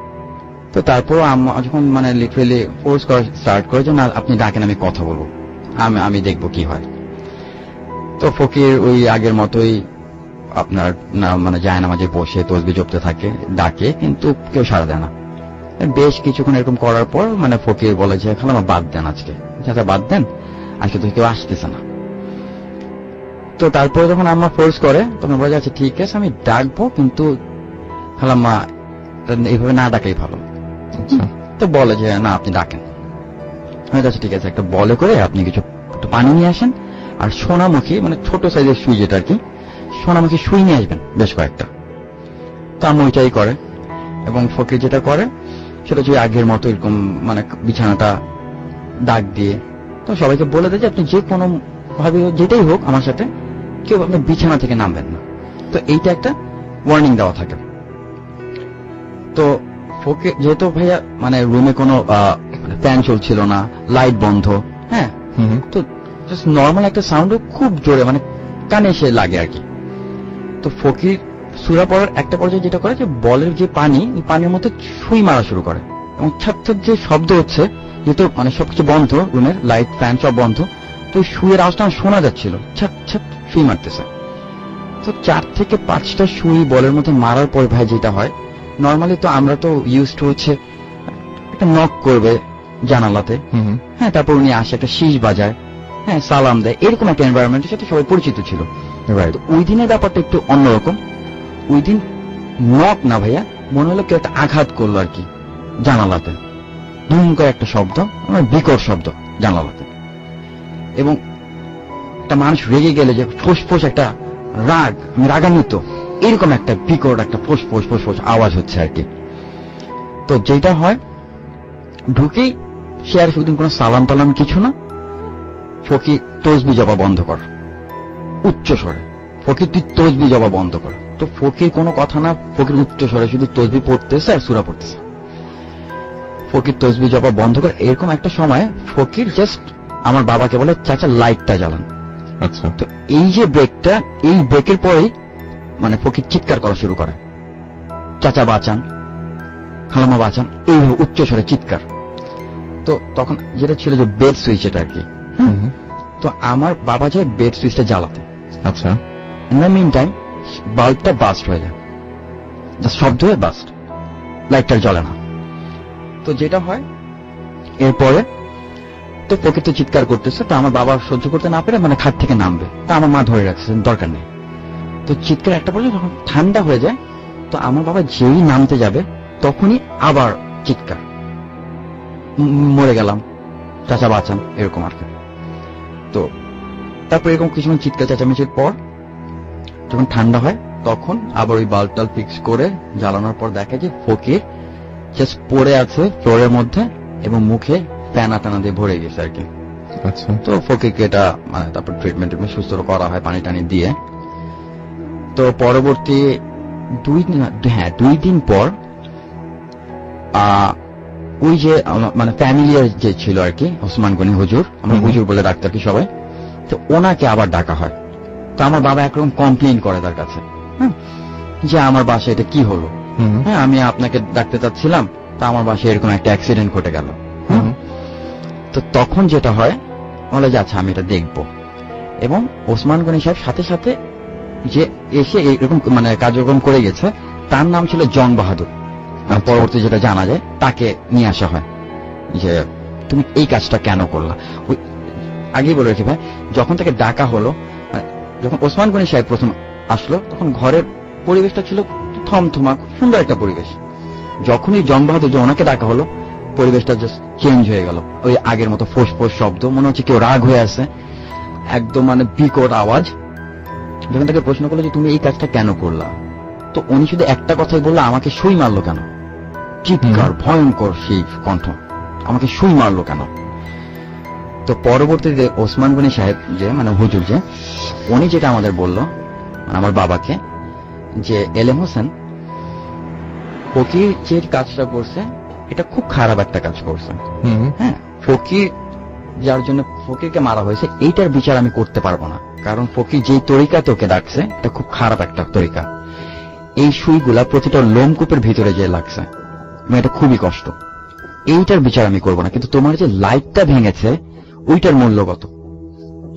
তো তারপর যখন মানে লিটারেলি ফোর্স করা স্টার্ট করে যে না আপনি ডাকেন, আমি কথা বলবো, আমি দেখবো কি হয়। তো ফকির ওই আগের মতোই আপনার মানে যায় নামাজে বসে তসবিহ জপতে থাকে, ডাকে, কিন্তু কেউ সাড়া দেয় না। বেশ কিছুক্ষণ এরকম করার পর মানে ফকির বলে যে খালাম্মা বাদ দেন, আজকে আচ্ছা বাদ দেন, আজকে তো কেউ আসতেছে না। তো তারপরে যখন আম্মা ফোর্স করে তখন বলে যাচ্ছে ঠিক আছে আমি ডাকবো, কিন্তু খালাম্মা এইভাবে না ডাকাই ভালো। তো বলে যে না আপনি ডাকেন। আচ্ছা ঠিক আছে, একটা বলে করে আপনি কিছু একটু পানি নিয়ে আসেন, আর সোনামুখী মানে ছোট সাইজের সুই, যেটা আর কি সোনামুখী সুই নিয়ে আসবেন বেশ কয়েকটা। তো আম্মা ওইটাই করে, এবং ফকির যেটা করে সেটা হচ্ছে আগের মতো এরকম মানে বিছানাটা দাগ দিয়ে তো সবাইকে বলে দেয় যে আপনি যে কোনো ভাবে যেটাই হোক আমার সাথে কেউ আপনি বিছানা থেকে নামবেন না। তো এইটা একটা ওয়ার্নিং দেওয়া থাকে। তো ফকির যেহেতু ভাইয়া মানে রুমে কোনো ফ্যান চলছিল না, লাইট বন্ধ, হ্যাঁ, তো জাস্ট নর্মাল একটা সাউন্ড খুব জোরে মানে কানে এসে লাগে আর কি। তো ফকির সূরা পড়ার একটা পর্যায়ে যেটা করে যে বলের যে পানি, এই পানির মধ্যে সুই মারা শুরু করে, এবং ছাত্র যে শব্দ হচ্ছে যেহেতু মানে সবকিছু বন্ধ, রুমের লাইট ফ্যান সব বন্ধ, তো সুইয়ের আওয়াজটা শোনা যাচ্ছিল, ছাপ ছাপ সুই মারতেছে। তো 4 থেকে 5টা সুই বলের মধ্যে মারার পর ভাই যেটা হয়, নর্মালি তো আমরা তো ইউজ টু হচ্ছে একটা নক করবে জানালাতে, হ্যাঁ, তারপর উনি আসে একটা শীষ বাজায়, হ্যাঁ, সালাম দেয়, এরকম একটা এনভায়রনমেন্টের সাথে সবাই পরিচিত ছিল। তো ওই দিনের ব্যাপারটা একটু অন্যরকম। ওই দিন নক না ভাইয়া, মনে হলো কেউ একটা আঘাত করলো আর কি জানালাতে, ধুম করে একটা শব্দ, বিকট শব্দ জানালাতে, এবং একটা মানুষ রেগে গেলে যে ফোঁস একটা রাগ, আমি রাগান্বিত, এরকম একটা বিকট একটা ফোঁস আওয়াজ হচ্ছে আর কি। তো যেটা হয় ঢুকেই সে আর সেদিন কোনো সালাম টালাম কিছু না, ফকির তসবিহ জপা বন্ধ কর, উচ্চ স্বরে, ফকির তুই তসবিহ জপা বন্ধ কর। তো ফকির কোনো কথা না, ফকির উচ্চ স্বরে শুধু তসবিহ পড়তেছে আর সূরা পড়তেছে। ফকির তসবিহ জপা বন্ধ করে, এরকম একটা সময় ফকির জাস্ট আমার বাবাকে বলে চাচা লাইটটা জ্বালান। আচ্ছা। তো এই যে ব্রেকটা, এই ব্রেকের পরেই মানে ফকির চিৎকার করা শুরু করে, চাচা বাঁচান, খালাম্মা বাঁচান, এই উচ্চ স্বরে চিৎকার। তো তখন যেটা ছিল যে বেড সুইচ, এটা আর কি, তো আমার বাবা যায় বেড সুইচটা জ্বালাতে। আচ্ছা। ইন দ্য মিন টাইম বাল্বটা বাস্ট হয়ে যায়, শব্দ হয়ে বাস্ট, লাইটটা জ্বলে না। তো যেটা হয় এরপরে তো ফকির তো চিৎকার করতেছে, তো আমার বাবা সহ্য করতে না পেরে মানে খাট থেকে নামবে, তা আমার মা ধরে রাখছে দরকার নেই। তো চিৎকার একটা পর্যায়ে যখন ঠান্ডা হয়ে যায়, তো আমার বাবা যেই নামতে যাবে তখনই আবার চিৎকার, মরে গেলাম, চাচা বাঁচান, এরকম আর কি। তো তারপর এরকম কিছুক্ষণ চিৎকার চেঁচামেচির পর যখন ঠান্ডা হয় তখন আবার ওই বাল্ব টাল ফিক্স করে জ্বালানোর পর দেখা যায় ফকির জাস্ট পড়ে আছে ফ্লোরের মধ্যে, এবং মুখে প্যানা টানা দিয়ে ভরে গেছে আর কি। আচ্ছা। তো ফকিরকে এটা মানে তারপর ট্রিটমেন্ট সুস্থ করা হয় পানি টানি দিয়ে। তো পরবর্তী 2 দিন পর ওই যে মানে ফ্যামিলিয়ার যে ছিল আর কি ওসমান গনি হুজুর, আমরা হুজুর বলে ডাকতে আর কি সবাই, তো ওনাকে আবার ডাকা হয়। তো আমার বাবা একরকম কমপ্লেইন করে তার কাছে, যে আমার বাসায় এটা কি হলো, হ্যাঁ আমি আপনাকে ডাকতে চাচ্ছিলাম, তা আমার বাসায় এরকম একটা অ্যাক্সিডেন্ট ঘটে গেল। তো তখন যেটা হয় বলে যে আচ্ছা আমি এটা দেখবো, এবং ওসমান গনি সাহেব সাথে সাথে যে এসে এরকম মানে কার্যক্রম করে গেছে, তার নাম ছিল জন বাহাদুর। পরবর্তী যেটা জানা যায় তাকে নিয়ে আসা হয় যে তুমি এই কাজটা কেন করলা। ওই আগেই বলে রেখে ভাই, যখন তাকে ডাকা হলো, যখন ওসমান গনি সাহেব প্রথম আসলো তখন ঘরের পরিবেশটা ছিল থমথমা, খুব সুন্দর একটা পরিবেশ। যখনই জন বাহাদুর যে ওনাকে ডাকা হলো, পরিবেশটা জাস্ট চেঞ্জ হয়ে গেল, ওই আগের মতো ফোঁস শব্দ, মনে হচ্ছে কেউ রাগ হয়ে আছে, একদম মানে বিকট আওয়াজ। যখন তাকে প্রশ্ন করলো যে তুমি এই কাজটা কেন করলা, তো উনি শুধু একটা কথাই বললো, আমাকে সুই মারলো কেন। চিৎকার, ভয়ঙ্কর সেই কণ্ঠ, আমাকে সুই মারলো কেন। তো পরবর্তীতে ওসমান গনি সাহেব যে মানে হুজুর যে, উনি যেটা আমাদের বলল আমার বাবাকে, যে এলেম হোসেন ফকির যে কাজটা করছে এটা খুব খারাপ একটা কাজ করছে। হ্যাঁ, ফকির যার জন্য ফকিরকে মারা হয়েছে এইটার বিচার আমি করতে পারবো না, কারণ ফকির যেই তরিকাতে ওকে ডাকছে এটা খুব খারাপ একটা তরিকা। এই সুইগুলা প্রতিটা লোমকূপের ভিতরে যে লাগছে, এটা খুবই কষ্ট, এইটার বিচার আমি করবো না, কিন্তু তোমার যে লাইটটা ভেঙেছে ওইটার মূল্য কত।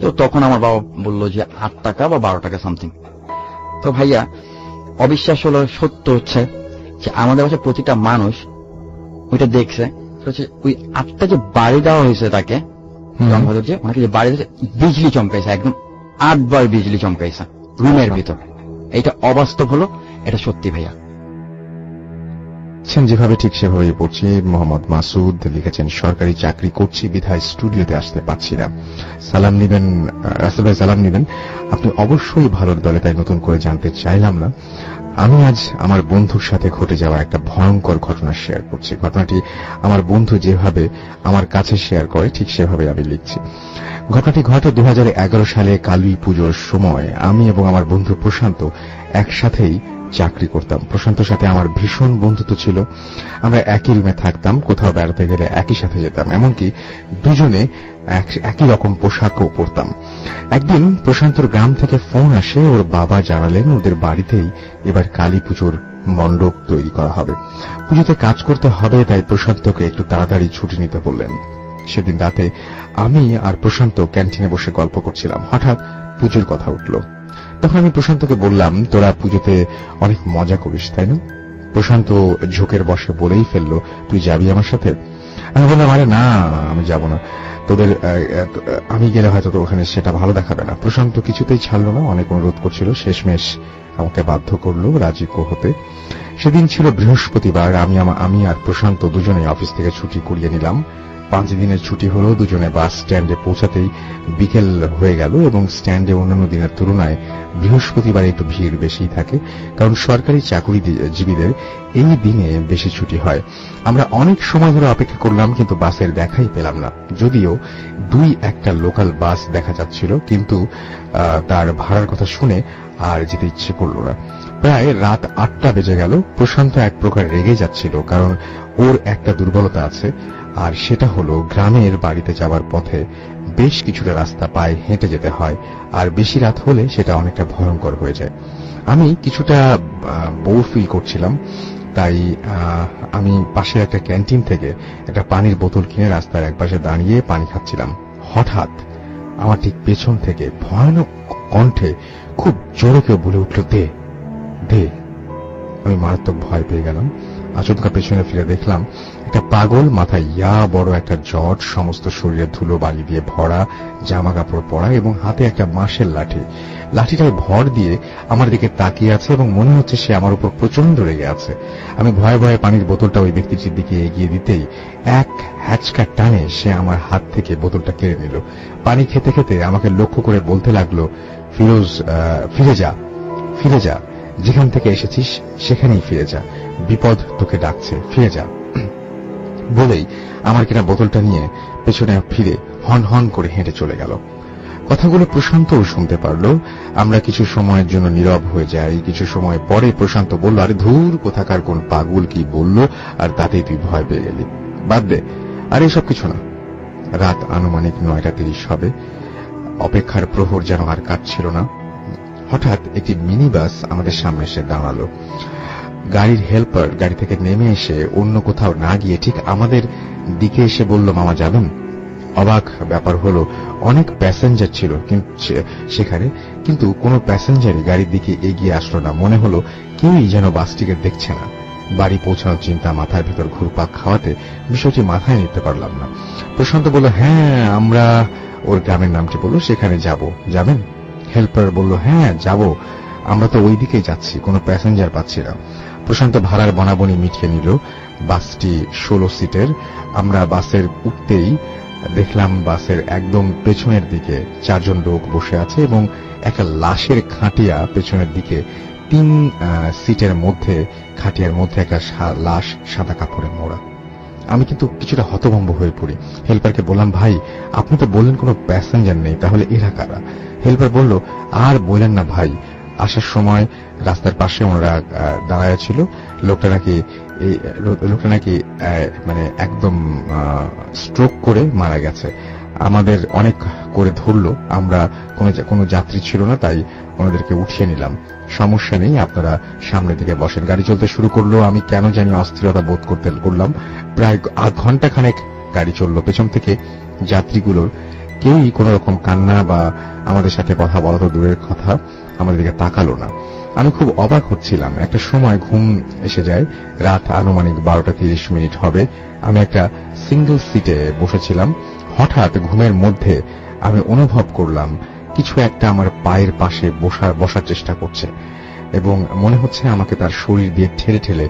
তো তখন আমার বাবা বললো যে 8 টাকা বা 12 টাকা সামথিং। তো ভাইয়া অবিশ্বাস হলো, সত্য হচ্ছে যে আমাদের বাসায় প্রতিটা মানুষ ওইটা দেখছে, ওই 8টা যে বাড়ি দেওয়া হয়েছে তাকে, যে ওনাকে যে বাড়ি দিয়েছে, বিজলি চমকাইছে, একদম 8 বার বিজলি চমকাইছে রুমের ভিতর। এটা অবাস্তব হলো, এটা সত্যি ভাইয়া। যেভাবে ঠিক সেভাবেই পড়ছি। মোহাম্মদ মাসুদ লিখেছেন, সরকারি চাকরি করছি বিধায় স্টুডিওতে আসতে পারছি না। সালাম নিবেন রাসেল ভাই, সালাম নিবেন। আপনি অবশ্যই ভালোর দলে, তাই নতুন করে জানতে চাইলাম না। আমি আজ আমার বন্ধুর সাথে ঘটে যাওয়া একটা ভয়ঙ্কর ঘটনা শেয়ার করছি। ঘটনাটি আমার বন্ধু যেভাবে আমার কাছে শেয়ার করে ঠিক সেভাবে আমি লিখছি। ঘটনাটি ঘটে 2011 সালে কালী পুজোর সময়। আমি এবং আমার বন্ধু প্রশান্ত একসাথেই চাকরি করতাম। প্রশান্তর সাথে আমার ভীষণ বন্ধুত্ব ছিল। আমরা একই রুমে থাকতাম, কোথাও বেড়াতে গেলে একই সাথে যেতাম, এমনকি দুজনে একই রকম পোশাকও পরতাম। একদিন প্রশান্তর গ্রাম থেকে ফোন আসে, ওর বাবা জানালেন ওদের বাড়িতেই এবার কালী পুজোর মণ্ডপ তৈরি করা হবে, পুজোতে কাজ করতে হবে, তাই প্রশান্তকে একটু তাড়াতাড়ি ছুটি নিতে বললেন। সেদিন রাতে আমি আর প্রশান্ত ক্যান্টিনে বসে গল্প করছিলাম। হঠাৎ পুজোর কথা উঠল। তখন আমি প্রশান্তকে বললাম, তোরা পুজোতে অনেক মজা করিস তাই না? প্রশান্ত ঝোঁকের বসে বলেই ফেললো, তুই যাবি আমার সাথে? আমি বললাম, আরে না, আমি যাব না, তোদের আমি গেলে হয়তো তো ওখানে সেটা ভালো দেখাবে না। প্রশান্ত কিছুতেই ছাড়লো না, অনেক অনুরোধ করছিল, শেষমেশ আমাকে বাধ্য করলো রাজি হতে। সেদিন ছিল বৃহস্পতিবার। আমি আর প্রশান্ত দুজনেই অফিস থেকে ছুটি করিয়ে নিলাম। 5 দিনের ছুটি হলো। দুজনে বাস স্ট্যান্ডে পৌঁছাতেই বিকেল হয়ে গেল এবং স্ট্যান্ডে অন্যান্য দিনের তুলনায় বৃহস্পতিবার একটু ভিড় বেশি থাকে, কারণ সরকারি চাকরিজীবীদের এই দিনে বেশি ছুটি হয়। আমরা অনেক সময় ধরে অপেক্ষা করলাম, কিন্তু বাসের দেখাই পেলাম না। যদিও 2-1টা লোকাল বাস দেখা যাচ্ছিল, কিন্তু তার ভাড়ার কথা শুনে আর যেতে ইচ্ছে করল না। প্রায় রাত 8টা বেজে গেল। প্রশান্ত এক প্রকার রেগে যাচ্ছিল, কারণ ওর একটা দুর্বলতা আছে, আর সেটা হলো গ্রামের বাড়িতে যাওয়ার পথে বেশ কিছুটা রাস্তা পায়ে হেঁটে যেতে হয়, আর বেশি রাত হলে সেটা অনেকটা ভয়ঙ্কর হয়ে যায়। আমি কিছুটা বোর ফিল করছিলাম, তাই আমি পাশের একটা ক্যান্টিন থেকে একটা পানির বোতল কিনে রাস্তার একপাশে দাঁড়িয়ে পানি খাচ্ছিলাম। হঠাৎ আমার ঠিক পেছন থেকে ভয়ানক কণ্ঠে খুব জোরে কেউ বলে উঠল, দে দে। আমি মারাত্মক ভয় পেয়ে গেলাম। আচমকা পেছনে ফিরে দেখলাম একটা পাগল, মাথায় বড় একটা জট, সমস্ত শরীরে ধুলো বালি দিয়ে ভরা, জামা কাপড় পরা এবং হাতে একটা বাঁশের লাঠি। লাঠিটায় ভর দিয়ে আমার দিকে তাকিয়ে আছে এবং মনে হচ্ছে সে আমার উপর প্রচন্ড রেগে আছে। আমি ভয়ে ভয়ে পানির বোতলটা ওই ব্যক্তিটির দিকে এগিয়ে দিতেই এক হ্যাচকা টানে সে আমার হাত থেকে বোতলটা কেড়ে নিল। পানি খেতে খেতে আমাকে লক্ষ্য করে বলতে লাগলো, ফিরোজ, ফিরে যা, ফিরে যা, যেখান থেকে এসেছিস সেখানেই ফিরে যা, বিপদ তোকে ডাকছে, ফিরে যা। বলেই আমার কিনা বোতলটা নিয়ে পেছনে ফিরে হন হন করে হেঁটে চলে গেল। কথাগুলো প্রশান্তও শুনতে পারল। আমরা কিছু সময়ের জন্য নীরব হয়ে যাই। কিছু সময় পরে প্রশান্ত বলল, আরে ধুর, কোথাকার কোন পাগল কি বলল, আর তাতেই তুই ভয় পেয়ে গেলি, বাদ দে, আর এসব কিছু না। রাত আনুমানিক 9:30 হবে। অপেক্ষার প্রহর যেন আর কাটছিল না। হঠাৎ একটি মিনি বাস আমাদের সামনে এসে দাঁড়ালো। গাড়ির হেল্পার গাড়ি থেকে নেমে এসে অন্য কোথাও না গিয়ে ঠিক আমাদের দিকে এসে বলল, মামা যাবেন? অবাক ব্যাপার হলো, অনেক প্যাসেঞ্জার ছিল সেখানে, কিন্তু কোনো প্যাসেঞ্জারই গাড়ির দিকে এগিয়ে আসলো না। মনে হলো কেউই যেন বাসটিকে দেখছে না। বাড়ি পৌঁছানোর চিন্তা মাথার ভেতর ঘুরপাক খাওয়াতে বিষয়টি মাথায় নিতে পারলাম না। প্রশান্ত বলল, হ্যাঁ, আমরা, ওর গ্রামের নামটি বলল, সেখানে যাব, যাবেন? হেল্পার বলল, হ্যাঁ যাব, আমরা তো ওই দিকেই যাচ্ছি, কোনো প্যাসেঞ্জার পাচ্ছি না। প্রশান্ত ভাড়ার বনাবনি মিটিয়ে নিল। বাসটি 16 সিটের। আমরা বাসের উঠতেই দেখলাম বাসের একদম পেছনের দিকে 4 জন লোক বসে আছে এবং একটা লাশের খাটিয়া পেছনের দিকে 3 সিটের মধ্যে, খাটিয়ার মধ্যে একটা লাশ সাদা কাপড়ে মোড়া। আমি কিন্তু কিছুটা হতভম্ব হয়ে পড়ি। হেল্পারকে বললাম, ভাই আপনি তো বললেন কোনো প্যাসেঞ্জার নেই, তাহলে এরা কারা? হেল্পার বলল, আর বললেন না ভাই, আসার সময় রাস্তার পাশে ওনারা দাঁড়ায় ছিল, লোকটা নাকি মানে একদম স্ট্রোক করে মারা গেছে। আমাদের অনেক করে ধরলো, আমরা কোনো যাত্রী ছিল না, তাই ওনাদেরকে উঠিয়ে নিলাম। সমস্যা নেই, আপনারা সামনের দিকে বসেন। গাড়ি চলতে শুরু করলো। আমি কেন জানি অস্থিরতা বোধ করলাম। প্রায় ঘন্টা খানেক গাড়ি চললো। পেছন থেকে যাত্রীগুলোর কেউই কোন রকম কান্না বা আমাদের সাথে কথা বলা তো দূরের কথা, আমাদের দিকে তাকালো না। আমি খুব অবাক হচ্ছিলাম। একটা সময় ঘুম এসে যায়, রাত আনুমানিক 12:30 হবে। আমি একটা সিঙ্গেল সিটে বসেছিলাম। হঠাৎ ঘুমের মধ্যে আমি অনুভব করলাম কিছু একটা আমার পায়ের পাশে বসার চেষ্টা করছে এবং মনে হচ্ছে আমাকে তার শরীর দিয়ে ঠেলে ঠেলে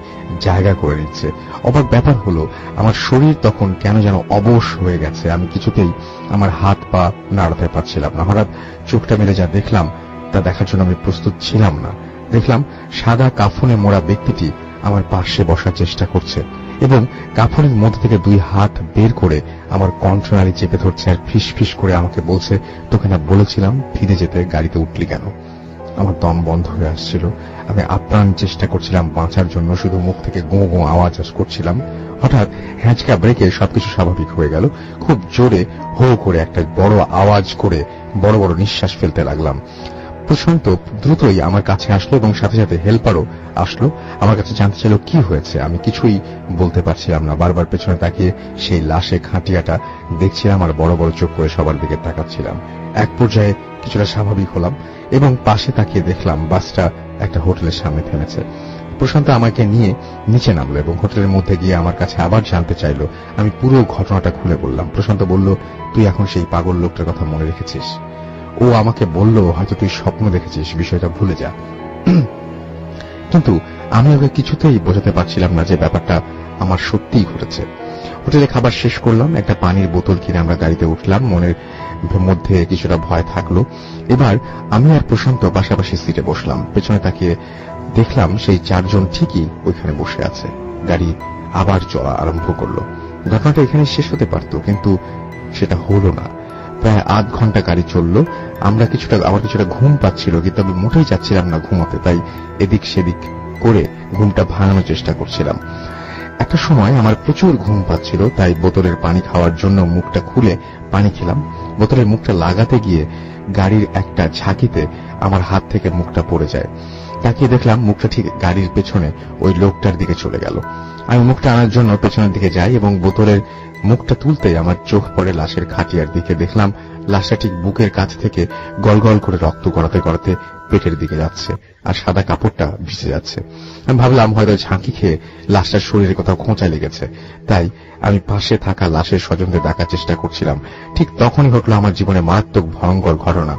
জায়গা করে নিচ্ছে। অবাক ব্যাপার হলো, আমার শরীর তখন কেন যেন অবশ হয়ে গেছে। আমি কিছুতেই আমার হাত পা নাড়াতে পারছিলাম না। হঠাৎ চোখটা মেলে যা দেখলাম তা দেখার জন্য আমি প্রস্তুত ছিলাম না। দেখলাম সাদা কাফনে মোড়া ব্যক্তিটি আমার পাশে বসার চেষ্টা করছে এবং কাফনের মধ্যে থেকে 2 হাত বের করে আমার কণ্ঠনালী চেপে ধরছে আর ফিস ফিস করে আমাকে বলছে, তোকে না বলেছিলাম ফিরে যেতে, গাড়িতে উঠলি কেন? আমার দম বন্ধ হয়ে আসছিল। আমি আপ্রাণ চেষ্টা করছিলাম বাঁচার জন্য, শুধু মুখ থেকে গো গো আওয়াজ করছিলাম। হঠাৎ হ্যাঁচকা ব্রেকে সবকিছু স্বাভাবিক হয়ে গেল। খুব জোরে হো করে একটা বড় আওয়াজ করে বড় বড় নিঃশ্বাস ফেলতে লাগলাম। প্রশান্ত দ্রুতই আমার কাছে আসলো এবং সাথে সাথে হেল্পারও আসলো। আমার কাছে জানতে চাইল কি হয়েছে। আমি কিছুই বলতে পারছিলাম না। বারবার পেছনে তাকিয়ে সেই লাশে খাটিয়াটা দেখছিলাম আর বড় বড় চোখ করে সবার দিকে তাকাচ্ছিলাম। এক পর্যায়ে কিছুটা স্বাভাবিক হলাম এবং পাশে তাকিয়ে দেখলাম বাসটা একটা হোটেলের সামনে থেমেছে। প্রশান্ত আমাকে নিয়ে নিচে নামলো এবং হোটেলের মধ্যে গিয়ে আমার কাছে আবার জানতে চাইল। আমি পুরো ঘটনাটা খুলে বললাম। প্রশান্ত বলল, তুই এখন সেই পাগল লোকটার কথা মনে রেখেছিস? ও আমাকে বলল, হয়তো তুই স্বপ্ন দেখেছিস, বিষয়টা ভুলে যা। কিন্তু আমি ওকে কিছুতেই বোঝাতে পারছিলাম না যে ব্যাপারটা আমার সত্যিই ঘটেছে। হোটেলে খাবার শেষ করলাম, একটা পানির বোতল কিনে আমরা গাড়িতে উঠলাম। মনের মধ্যে কিছুটা ভয় থাকলো। এবার আমি আর প্রশান্ত পাশাপাশি সিটে বসলাম। পেছনে তাকিয়ে দেখলাম সেই 4 জন ঠিকই ওইখানে বসে আছে। গাড়ি আবার চলা আরম্ভ করলো। ঘটনাটা এখানে শেষ হতে পারত, কিন্তু সেটা হলো না। প্রায় আধ ঘন্টা গাড়ি চললো। আমার কিছুটা ঘুম পাচ্ছিল, কিন্তু আমি মোটেই চাচ্ছিলাম না ঘুমাতে, তাই এদিক সেদিক করে ঘুমটা ভাঙানোর চেষ্টা করছিলাম। একটা সময় আমার প্রচুর ঘুম পাচ্ছিল, তাই বোতলের পানি খাওয়ার জন্য মুখটা খুলে পানি খেলাম। বোতলের মুখটা লাগাতে গিয়ে গাড়ির একটা ঝাঁকিতে আমার হাত থেকে মুখটা পড়ে যায়। তাকিয়ে দেখলাম মুখটা ঠিক গাড়ির পেছনে ওই লোকটার দিকে চলে গেল। আমি মুখটা আনার জন্য পেছনের দিকে যাই এবং বোতলের মুখটা তুলতেই আমার চোখ পড়ে লাশের খাটিয়ার দিকে। দেখলাম লাশটা ঠিক বুকের কাছ থেকে গলগল করে রক্ত গড়াতে গড়াতে পেটের দিকে যাচ্ছে আর সাদা কাপড়টা ভিজে যাচ্ছে। আমি ভাবলাম হয়তো ঝাঁকি খেয়ে লাশটার শরীরে কোথাও খোঁচা লেগেছে, তাই আমি পাশে থাকা লাশের স্বজনদের ডাকার চেষ্টা করছিলাম। ঠিক তখনই ঘটল আমার জীবনে মারাত্মক ভয়ঙ্কর ঘটনা।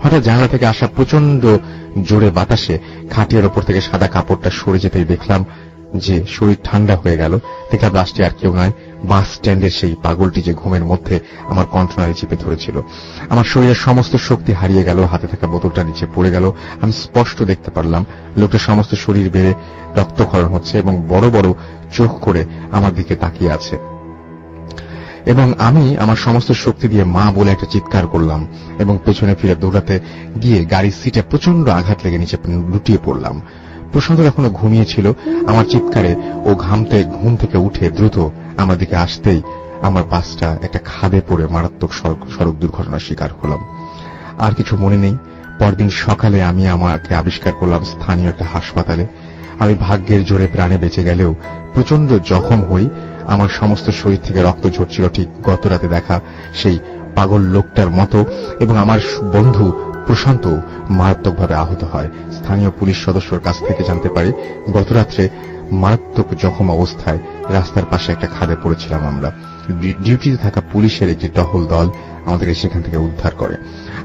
হঠাৎ জানলা থেকে আসা প্রচন্ড জোরে বাতাসে খাটিয়ার ওপর থেকে সাদা কাপড়টা সরে যেতেই দেখলাম যে শরীর ঠান্ডা হয়ে গেল। দেখলাম লাশটি আর কেউ নয়, বাস স্ট্যান্ডের সেই পাগলটি যে ঘুমের মধ্যে আমার কণ্ঠনালী চেপে ধরেছিল। আমার শরীরের সমস্ত শক্তি হারিয়ে গেল, হাতে থাকা বোতলটা নিচে পড়ে গেল। আমি স্পষ্ট দেখতে পারলাম লোকটার সমস্ত শরীর বেড়ে রক্তক্ষরণ হচ্ছে এবং বড় বড় চোখ করে আমার দিকে তাকিয়ে আছে। এবং আমি আমার সমস্ত শক্তি দিয়ে মা বলে একটা চিৎকার করলাম এবং পেছনে ফিরে দৌড়াতে গিয়ে গাড়ির সিটে প্রচন্ড আঘাত লেগে নিচে লুটিয়ে পড়লাম। প্রশান্ত এখনো ঘুমিয়েছিল। আমার চিৎকারে ও ঘুম থেকে উঠে দ্রুত আমার দিকে আসতেই আমার বাসটা একটা খাদে পড়ে মারাত্মক সড়ক দুর্ঘটনার শিকার হলাম। আর কিছু মনে নেই। পরদিন সকালে আমি আমাকে আবিষ্কার করলাম স্থানীয় একটা হাসপাতালে। আমি ভাগ্যের জোরে প্রাণে বেঁচে গেলেও প্রচন্ড জখম হই। আমার সমস্ত শরীর থেকে রক্ত ঝরছিল ঠিক গত রাতে দেখা সেই পাগল লোকটার মতো, এবং আমার বন্ধু প্রশান্ত মারাত্মকভাবে আহত হয়। স্থানীয় পুলিশ সদস্যর কাছ থেকে জানতে পারি গত রাত্রে মারাত্মক জখম অবস্থায় রাস্তার পাশে একটা খাদে পড়েছিলাম আমরা। ডিউটিতে থাকা পুলিশের একটি টহল দল আমাদেরকে সেখান থেকে উদ্ধার করে।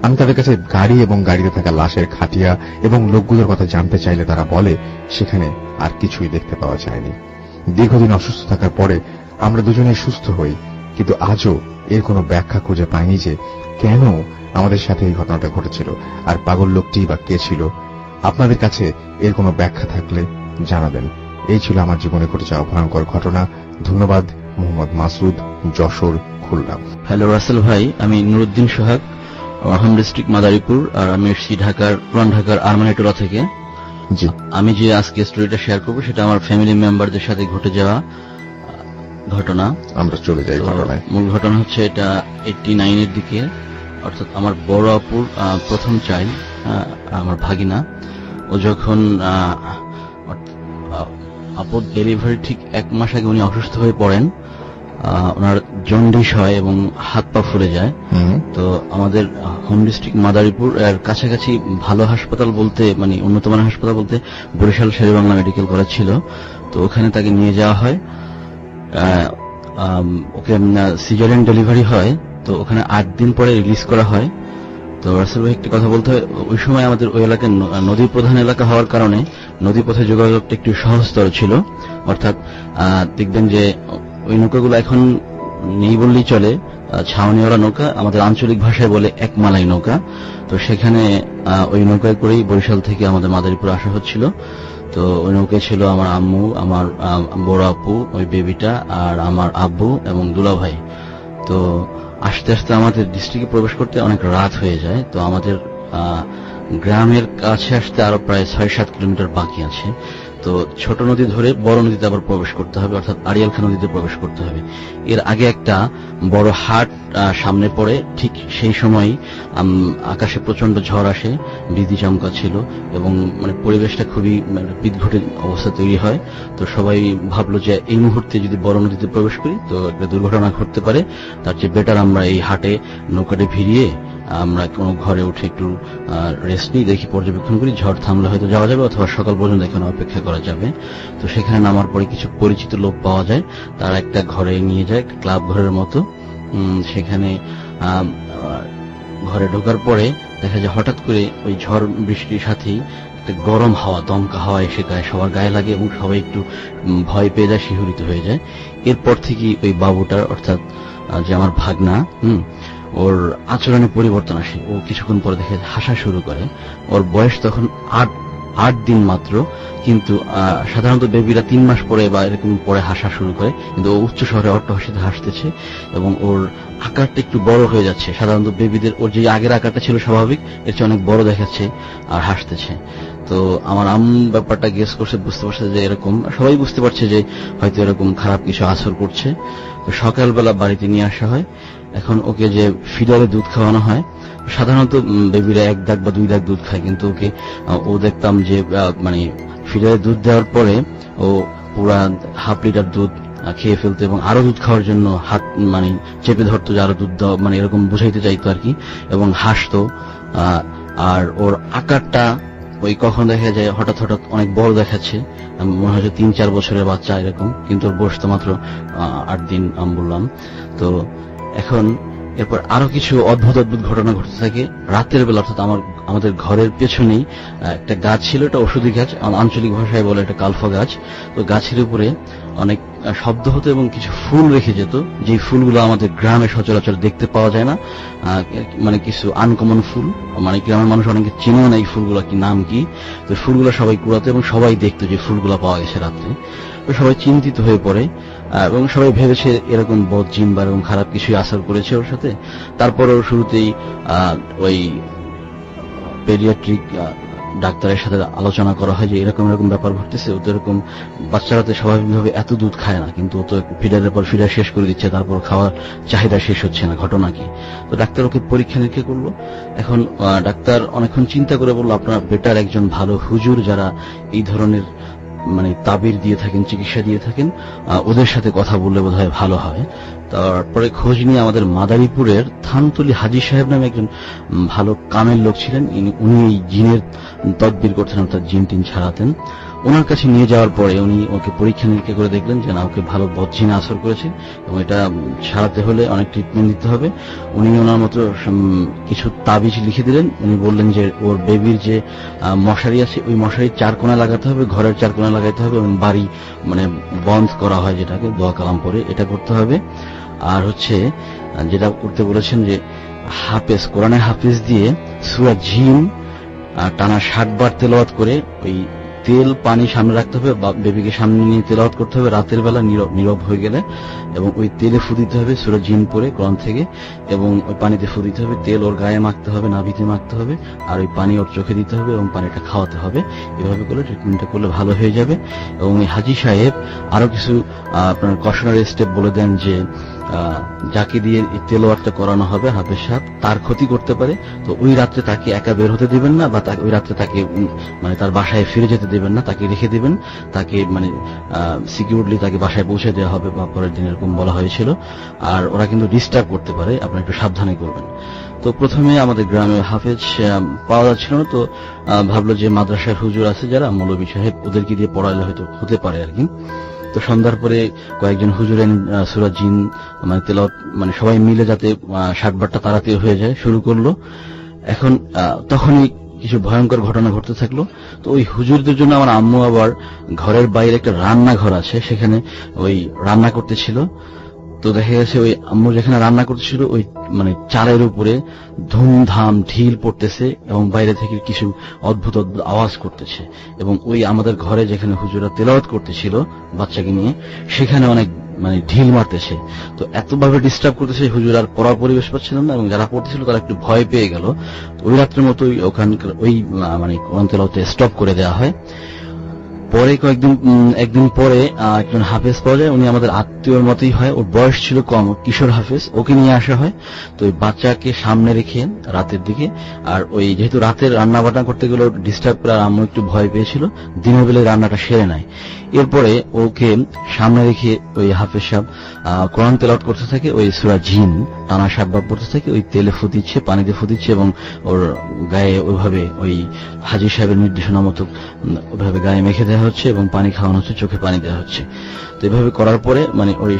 আমি তাদের কাছে গাড়ি এবং গাড়িতে থাকা লাশের খাটিয়া এবং লোকগুলোর কথা জানতে চাইলে তারা বলে সেখানে আর কিছুই দেখতে পাওয়া যায়নি। দীর্ঘদিন অসুস্থ থাকার পরে আমরা দুজনেই সুস্থ হই কিন্তু আজও এর কোনো ব্যাখ্যা খুঁজে পাইনি যে কেন আমাদের সাথে এই ঘটনাটা ঘটেছিল, আর পাগল লোকটি বা কে ছিল। আপনাদের কাছে এর কোনো ব্যাখ্যা থাকলে জানাবেন। এই ছিল আমার জীবনে ঘটে যাওয়া ভয়ঙ্কর ঘটনা। ধন্যবাদ। মোহাম্মদ মাসুদ, যশোর, খুলনা। হ্যালো রাসেল ভাই, আমি নুরুদ্দিন সোহাগ, হোম ডিস্ট্রিক্ট মাদারীপুর, আর আমি এসেছি পুরান ঢাকার আরমানিটোলা থেকে। জি, আমি যে আজকে স্টোরিটা শেয়ার করবো সেটা আমার ফ্যামিলি মেম্বারদের সাথে ঘটে যাওয়া ঘটনা। আমরা চলে যাই ঘটনায়। মূল ঘটনা হচ্ছে এটা 89 এর দিকে, অর্থাৎ আমার বড় আপুর প্রথম চাইল্ড, আমার ভাগিনা। ও যখন আপুর ডেলিভারি ঠিক 1 মাস আগে উনি অসুস্থ হয়ে পড়েন। ওনার জন্ডিস হয় এবং হাত পা ফুলে যায়। তো আমাদের হোম ডিস্ট্রিক্ট মাদারীপুর এর কাছাকাছি ভালো হাসপাতাল বলতে, মানে উন্নত মানের হাসপাতাল বলতে বরিশাল শেরেবাংলা মেডিকেল কলেজ ছিল। তো ওখানে তাকে নিয়ে যাওয়া হয়। ওকে সিজারিয়ান ডেলিভারি হয়। তো ওখানে 8 দিন পরে রিলিজ করা হয়। তো রাসেল ভাই একটা কথা বলতে হয়, ওই সময় আমাদের ওই এলাকায় নদী প্রধান এলাকা হওয়ার কারণে নদী পথে যোগাযোগটা একটু সহজতর ছিল। অর্থাৎ দেখবেন যে ওই নৌকাগুলো এখন নেই বললেই চলে, ছাউনিওয়ালা নৌকা, আমাদের আঞ্চলিক ভাষায় বলে একমালাই নৌকা। তো সেখানে ওই নৌকায় করেই বরিশাল থেকে আমাদের মাদারীপুর আসা হচ্ছিল। তো ওই নৌকায় ছিল আমার আম্মু, আমার বড় আপু, ওই বেবিটা, আর আমার আব্বু এবং দুলা ভাই। তো আস্তে আস্তে আমাদের ডিস্ট্রিক্টে প্রবেশ করতে অনেক রাত হয়ে যায়। তো আমাদের গ্রামের কাছে আসতে আরো প্রায় 6-7 কিলোমিটার বাকি আছে। তো ছোট নদী ধরে বড় নদীতে আবার প্রবেশ করতে হবে, অর্থাৎ আড়িয়ালখা নদীতে প্রবেশ করতে হবে। এর আগে একটা বড় হাট সামনে পড়ে। ঠিক সেই সময় আকাশে প্রচন্ড ঝড় আসে, বিদ্যুৎ চমকা ছিল এবং মানে পরিবেশটা খুবই বিদঘুটে অবস্থা তৈরি হয়। তো সবাই ভাবলো যে এই মুহূর্তে যদি বড় নদীতে প্রবেশ করি তো একটা দুর্ঘটনা ঘটতে পারে, তার চেয়ে বেটার আমরা এই হাটে নৌকাটি ভিড়িয়ে আমরা কোনো ঘরে উঠে একটু রেস্ট নিই, দেখি, পর্যবেক্ষণ করি, ঝড় থামলে হয়তো যাওয়া যাবে অথবা সকাল পর্যন্ত এখানে অপেক্ষা করা যাবে। তো সেখানে নামার পরে কিছু পরিচিত লোক পাওয়া যায়, তারা একটা ঘরে নিয়ে যায়, ক্লাব ঘরের মতো। সেখানে ঘরে ঢোকার পরে দেখা যায় হঠাৎ করে ওই ঝড় বৃষ্টির সাথেই একটা গরম হাওয়া, দমকা হাওয়া এসে সবার গায়ে লাগে এবং সবাই একটু ভয় পেয়ে যায়, শিহরিত হয়ে যায়। এরপর থেকে ওই বাবুটার, অর্থাৎ যে আমার ভাগনা, ওর আচরণে পরিবর্তন আসে। ও কিছুক্ষণ পরে দেখে হাসা শুরু করে। ওর বয়স তখন 8 দিন মাত্র, কিন্তু সাধারণত বেবিরা 3 মাস পরে বা এরকম পরে হাসা শুরু করে, কিন্তু ও উচ্চ শহরে অট্টহাসিতে হাসতেছে এবং ওর আকারটা একটু বড় হয়ে যাচ্ছে। সাধারণত বেবিদের ওর যে আগের আকারটা ছিল স্বাভাবিক, এর চেয়ে অনেক বড় দেখাচ্ছে আর হাসতেছে। তো আমার ব্যাপারটা গেস করছে, বুঝতে পারছে যে এরকম, সবাই বুঝতে পারছে যে হয়তো এরকম খারাপ কিছু আসর করছে। তো সকালবেলা বাড়িতে নিয়ে আসা হয়। এখন ওকে যে ফিডারে দুধ খাওয়ানো হয়, সাধারণত বেবিরা 1 দাগ বা 2 দাগ দুধ খায়, কিন্তু ওকে দেখতাম যে মানে ফিডারে দুধ দেওয়ার পরে ও পুরা হাফ লিটার দুধ খেয়ে ফেলতো এবং আরো দুধ খাওয়ার জন্য হাত মানে চেপে ধরতো যে আরো দুধ দাও, মানে এরকম বুঝাইতে চাইতো আর কি, এবং হাসতো। আর ওর আকারটা ওই কখন দেখা যায় হঠাৎ হঠাৎ অনেক বড় দেখাচ্ছে, মনে হয় 3-4 বছরের বাচ্চা এরকম, কিন্তু ওর বয়স তো মাত্র 8 দিন আমি বললাম। তো এখন এরপর আরো কিছু অদ্ভুত অদ্ভুত ঘটনা ঘটতে থাকে রাতের বেলা। অর্থাৎ আমাদের ঘরের পেছনেই একটা গাছ ছিল, এটা ওষুধি গাছ, আঞ্চলিক ভাষায় বলে এটা কালফা গাছ। তো গাছের উপরে অনেক শব্দ হতো এবং কিছু ফুল রেখে যেত, যে ফুলগুলো আমাদের গ্রামে সচরাচর দেখতে পাওয়া যায় না, মানে কিছু আনকমন ফুল, মানে গ্রামের মানুষ অনেকে চেনেও না এই ফুলগুলো কি, নাম কি। তো ফুলগুলো সবাই কুড়াতো এবং সবাই দেখতো যে ফুলগুলো পাওয়া গেছে রাত্রে। তো সবাই চিন্তিত হয়ে পড়ে এবং সবাই ভেবেছে এরকম বদজিন বা এরকম খারাপ কিছুই আসর করেছে ওর সাথে। তারপরেও শুরুতেই ওই পেডিয়াট্রিক ডাক্তারের সাথে আলোচনা করা হয় যে এরকম এরকম ব্যাপার ঘটতেছে। ও তো এরকম বাচ্চারা তো স্বাভাবিকভাবে এত দুধ খায় না, কিন্তু ও তো ফিডারের পর ফিডার শেষ করে দিচ্ছে, তারপর খাওয়ার চাহিদা শেষ হচ্ছে না, ঘটনা কি। তো ডাক্তার ওকে পরীক্ষা নিরীক্ষা করলো। এখন ডাক্তার অনেকক্ষণ চিন্তা করে বললো, আপনার বেটার একজন ভালো হুজুর যারা এই ধরনের মানে তাবির দিয়ে থাকেন, চিকিৎসা দিয়ে থাকেন, ওদের সাথে কথা বললে বোধহয় ভালো হয়। তারপরে খোঁজ নিয়ে আমাদের মাদারীপুরের থানতলি হাজী সাহেব নামে একজন ভালো কামের লোক ছিলেন, উনি এই জিনের তদবির করতেন, অর্থাৎ জিন টিন ছাড়াতেন। ওনার কাছে নিয়ে যাওয়ার পরে উনি ওকে পরীক্ষা নিরীক্ষা করে দেখলেন যে না, ওকে ভালো বদজিনে আসর করেছে এবং এটা সারাতে হলে অনেক ট্রিটমেন্ট দিতে হবে। উনি ওনার মতো কিছু তাবিজ লিখে দিলেন। উনি বললেন যে ওর বেবির যে মশারি আছে ওই মশারির 4 কোণা লাগাতে হবে, ঘরের 4 কোণা লাগাতে হবে এবং বাড়ি মানে বন্ধ করা হয় যেটাকে দোয়া কালাম পরে এটা করতে হবে। আর হচ্ছে যেটা করতে বলেছেন যে হাফেজ, কোরআনে হাফেজ দিয়ে সূরা জিন টানা 60 বার তেলাওয়াত করে ওই তেল পানি সামনে রাখতে হবে, বেবিকে সামনে নিয়ে তেলাওয়াত করতে হবে রাতের বেলা নীরব হয়ে গেলে, এবং ওই তেলে ফু দিতে হবে সূরা জিন পড়ে কোরআন থেকে, এবং ওই পানিতে ফু দিতে হবে, তেল ওর গায়ে মাখতে হবে, নাভিতে মাখতে হবে, আর ওই পানি ওর চোখে দিতে হবে এবং পানিটা খাওয়াতে হবে। এভাবে করলে ট্রিটমেন্টটা করলে ভালো হয়ে যাবে। এবং এই হাজী সাহেব আরো কিছু আপনার কশনারি স্টেপ বলে দেন যে যাকে দিয়ে তেলাওয়াতটা করানো হবে হাফেজ সাহেব তার ক্ষতি করতে পারে, তো ওই রাত্রে তাকে একা বের হতে দিবেন না, বা ওই রাত্রে তাকে মানে তার বাসায় ফিরে যেতে দিবেন না, তাকে রেখে দিবেন, তাকে মানে সিকিউরলি তাকে বাসায় পৌঁছে দেওয়া হবে বা পরের দিন এরকম বলা হয়েছিল। আর ওরা কিন্তু ডিস্টার্ব করতে পারে, আপনারা একটু সাবধানে করবেন। তো প্রথমে আমাদের গ্রামে হাফেজ পাওয়া যাচ্ছিল না, তো ভাবলো যে মাদ্রাসার হুজুর আছে যারা মৌলভী সাহেব ওদেরকে দিয়ে পড়াইলে হয়তো হতে পারে আর কি। তো সন্ধ্যার পরে কয়েকজন হুজুরের সূরা জিন মানে তেলাওয়াত মানে সবাই মিলে যাতে 60 বারটা তাড়াতাড়ি হয়ে যায় শুরু করলো। এখন তখনই কিছু ভয়ঙ্কর ঘটনা ঘটতে থাকলো। তো ওই হুজুরদের জন্য আমার আম্মু আবার ঘরের বাইরে একটা রান্নাঘর আছে, সেখানে ওই রান্না করতেছিল। তো দেখা গেছে ওই আম্মু যেখানে রান্না করতেছিল ওই মানে চালের উপরে ধুমধাম ঢিল পড়তেছে এবং বাইরে থেকে কিছু অদ্ভুত অদ্ভুত আওয়াজ করতেছে, এবং ওই আমাদের ঘরে যেখানে হুজুরা তেলাওয়াত করতেছিল বাচ্চাকে নিয়ে সেখানে অনেক মানে ঢিল মারতেছে। তো এতভাবে ডিস্টার্ব করতেছে হুজুর আর পড়ার পরিবেশ পাচ্ছিলেন না, এবং যারা পড়তেছিল তারা একটু ভয় পেয়ে গেল। ওই রাত্রের মতোই ওখানকার ওই মানে কোরআন তেলাওয়াত স্টপ করে দেওয়া হয়। পরে একদিন পরে একজন হাফেজ পাওয়া যায়, উনি আমাদের আত্মীয়র মতোই হয়, ওর বয়স ছিল কম, কিশোর হাফেজ, ওকে নিয়ে আসা হয়। তো ওই বাচ্চাকে সামনে রেখে রাতের দিকে, আর ওই যেহেতু রাতের রান্না বান্না করতে গেলে ডিস্টার্ব করে, আর আম্মু একটু ভয় পেয়েছিল, দিনের বেলায় রান্নাটা সেরে নেয়। এরপরে ওকে সামনে রেখে ওই হাফেজ সাহেব কোরআন তেলাওয়াত করতে থাকে, ওই সূরা জিন টানা 60 বার পড়তে থাকে, ওই তেলে ফু দিচ্ছে, পানিতে ফু দিচ্ছে, এবং ওর গায়ে ওইভাবে ওই হাজী সাহেবের নির্দেশনা মতো ওইভাবে গায়ে মেখে দেওয়া হচ্ছে এবং পানি খাওয়ানো হচ্ছে, চোখে পানি দেওয়া হচ্ছে। তো এইভাবে করার পরে মানে ওই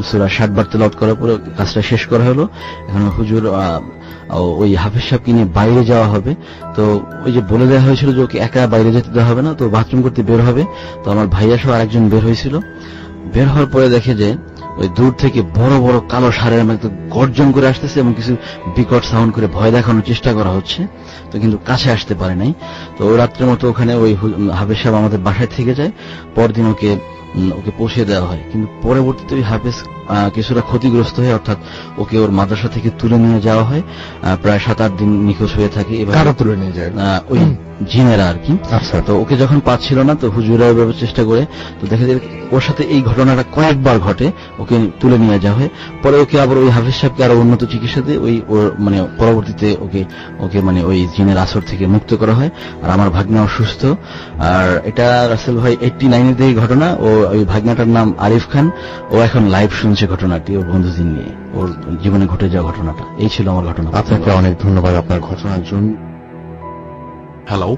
সূরা 60 বার তেলাওয়াত করার পরে কাজটা শেষ করা হলো। এখন হুজুর ওই হাফেজ সাহেবকে নিয়ে বাইরে যাওয়া হবে। তো ওই যে বলে দেওয়া হয়েছিল যে ওকে একা বাইরে যেতে দেওয়া হবে না, তো বাথরুম করতে বের হবে। তো আমার ভাইয়া সহ আরেকজন বের হয়েছিল। বের হওয়ার পরে দেখে যে ওই দূর থেকে বড় বড় কালো ষাঁড়ের মতো গর্জন করে আসতেছে এবং কিছু বিকট সাউন্ড করে ভয় দেখানোর চেষ্টা করা হচ্ছে, তো কিন্তু কাছে আসতে পারে নাই। তো ওই রাত্রের মতো ওখানে ওই হাফেজ সাহেব আমাদের বাসায় থেকে যায়। পরদিন ওকে পৌঁছে দেওয়া হয়, কিন্তু পরবর্তীতে ওই হাফেজ কিছুটা ক্ষতিগ্রস্ত হয়, অর্থাৎ ওকে ওর মাদ্রাসা থেকে তুলে নিয়ে যাওয়া হয়। প্রায় 7-8 দিন নিখোঁজ হয়ে থাকে। কারা তুলে নিয়ে যায়? ওই জিনেরা আর কি। তো ওকে যখন পাচ্ছিল না, তো হুজুরা এভাবে চেষ্টা করে, তো দেখা যায় ওর সাথে এই ঘটনাটা কয়েকবার ঘটে, ওকে তুলে নিয়ে যাওয়া হয়। পরে ওকে আবার ওই হাফেজ সাহেবকে আরো উন্নত চিকিৎসাতে ওই ওর মানে পরবর্তীতে ওকে মানে ওই জিনের আসর থেকে মুক্ত করা হয়। আর আমার ভাগ্না অসুস্থ, আর এটা রাসেল ভাই 89-এর দিকে ঘটনা। ওই ভাগ্নাটার নাম আরিফ খান, ও এখন লাইভ শুনছে ঘটনাটি ওর বন্ধুদের নিয়ে, ওর জীবনে ঘটে যাওয়া ঘটনাটা। এই ছিল আমার ঘটনা। আপনাকে অনেক ধন্যবাদ আপনার ঘটনার জন্য। হ্যালো,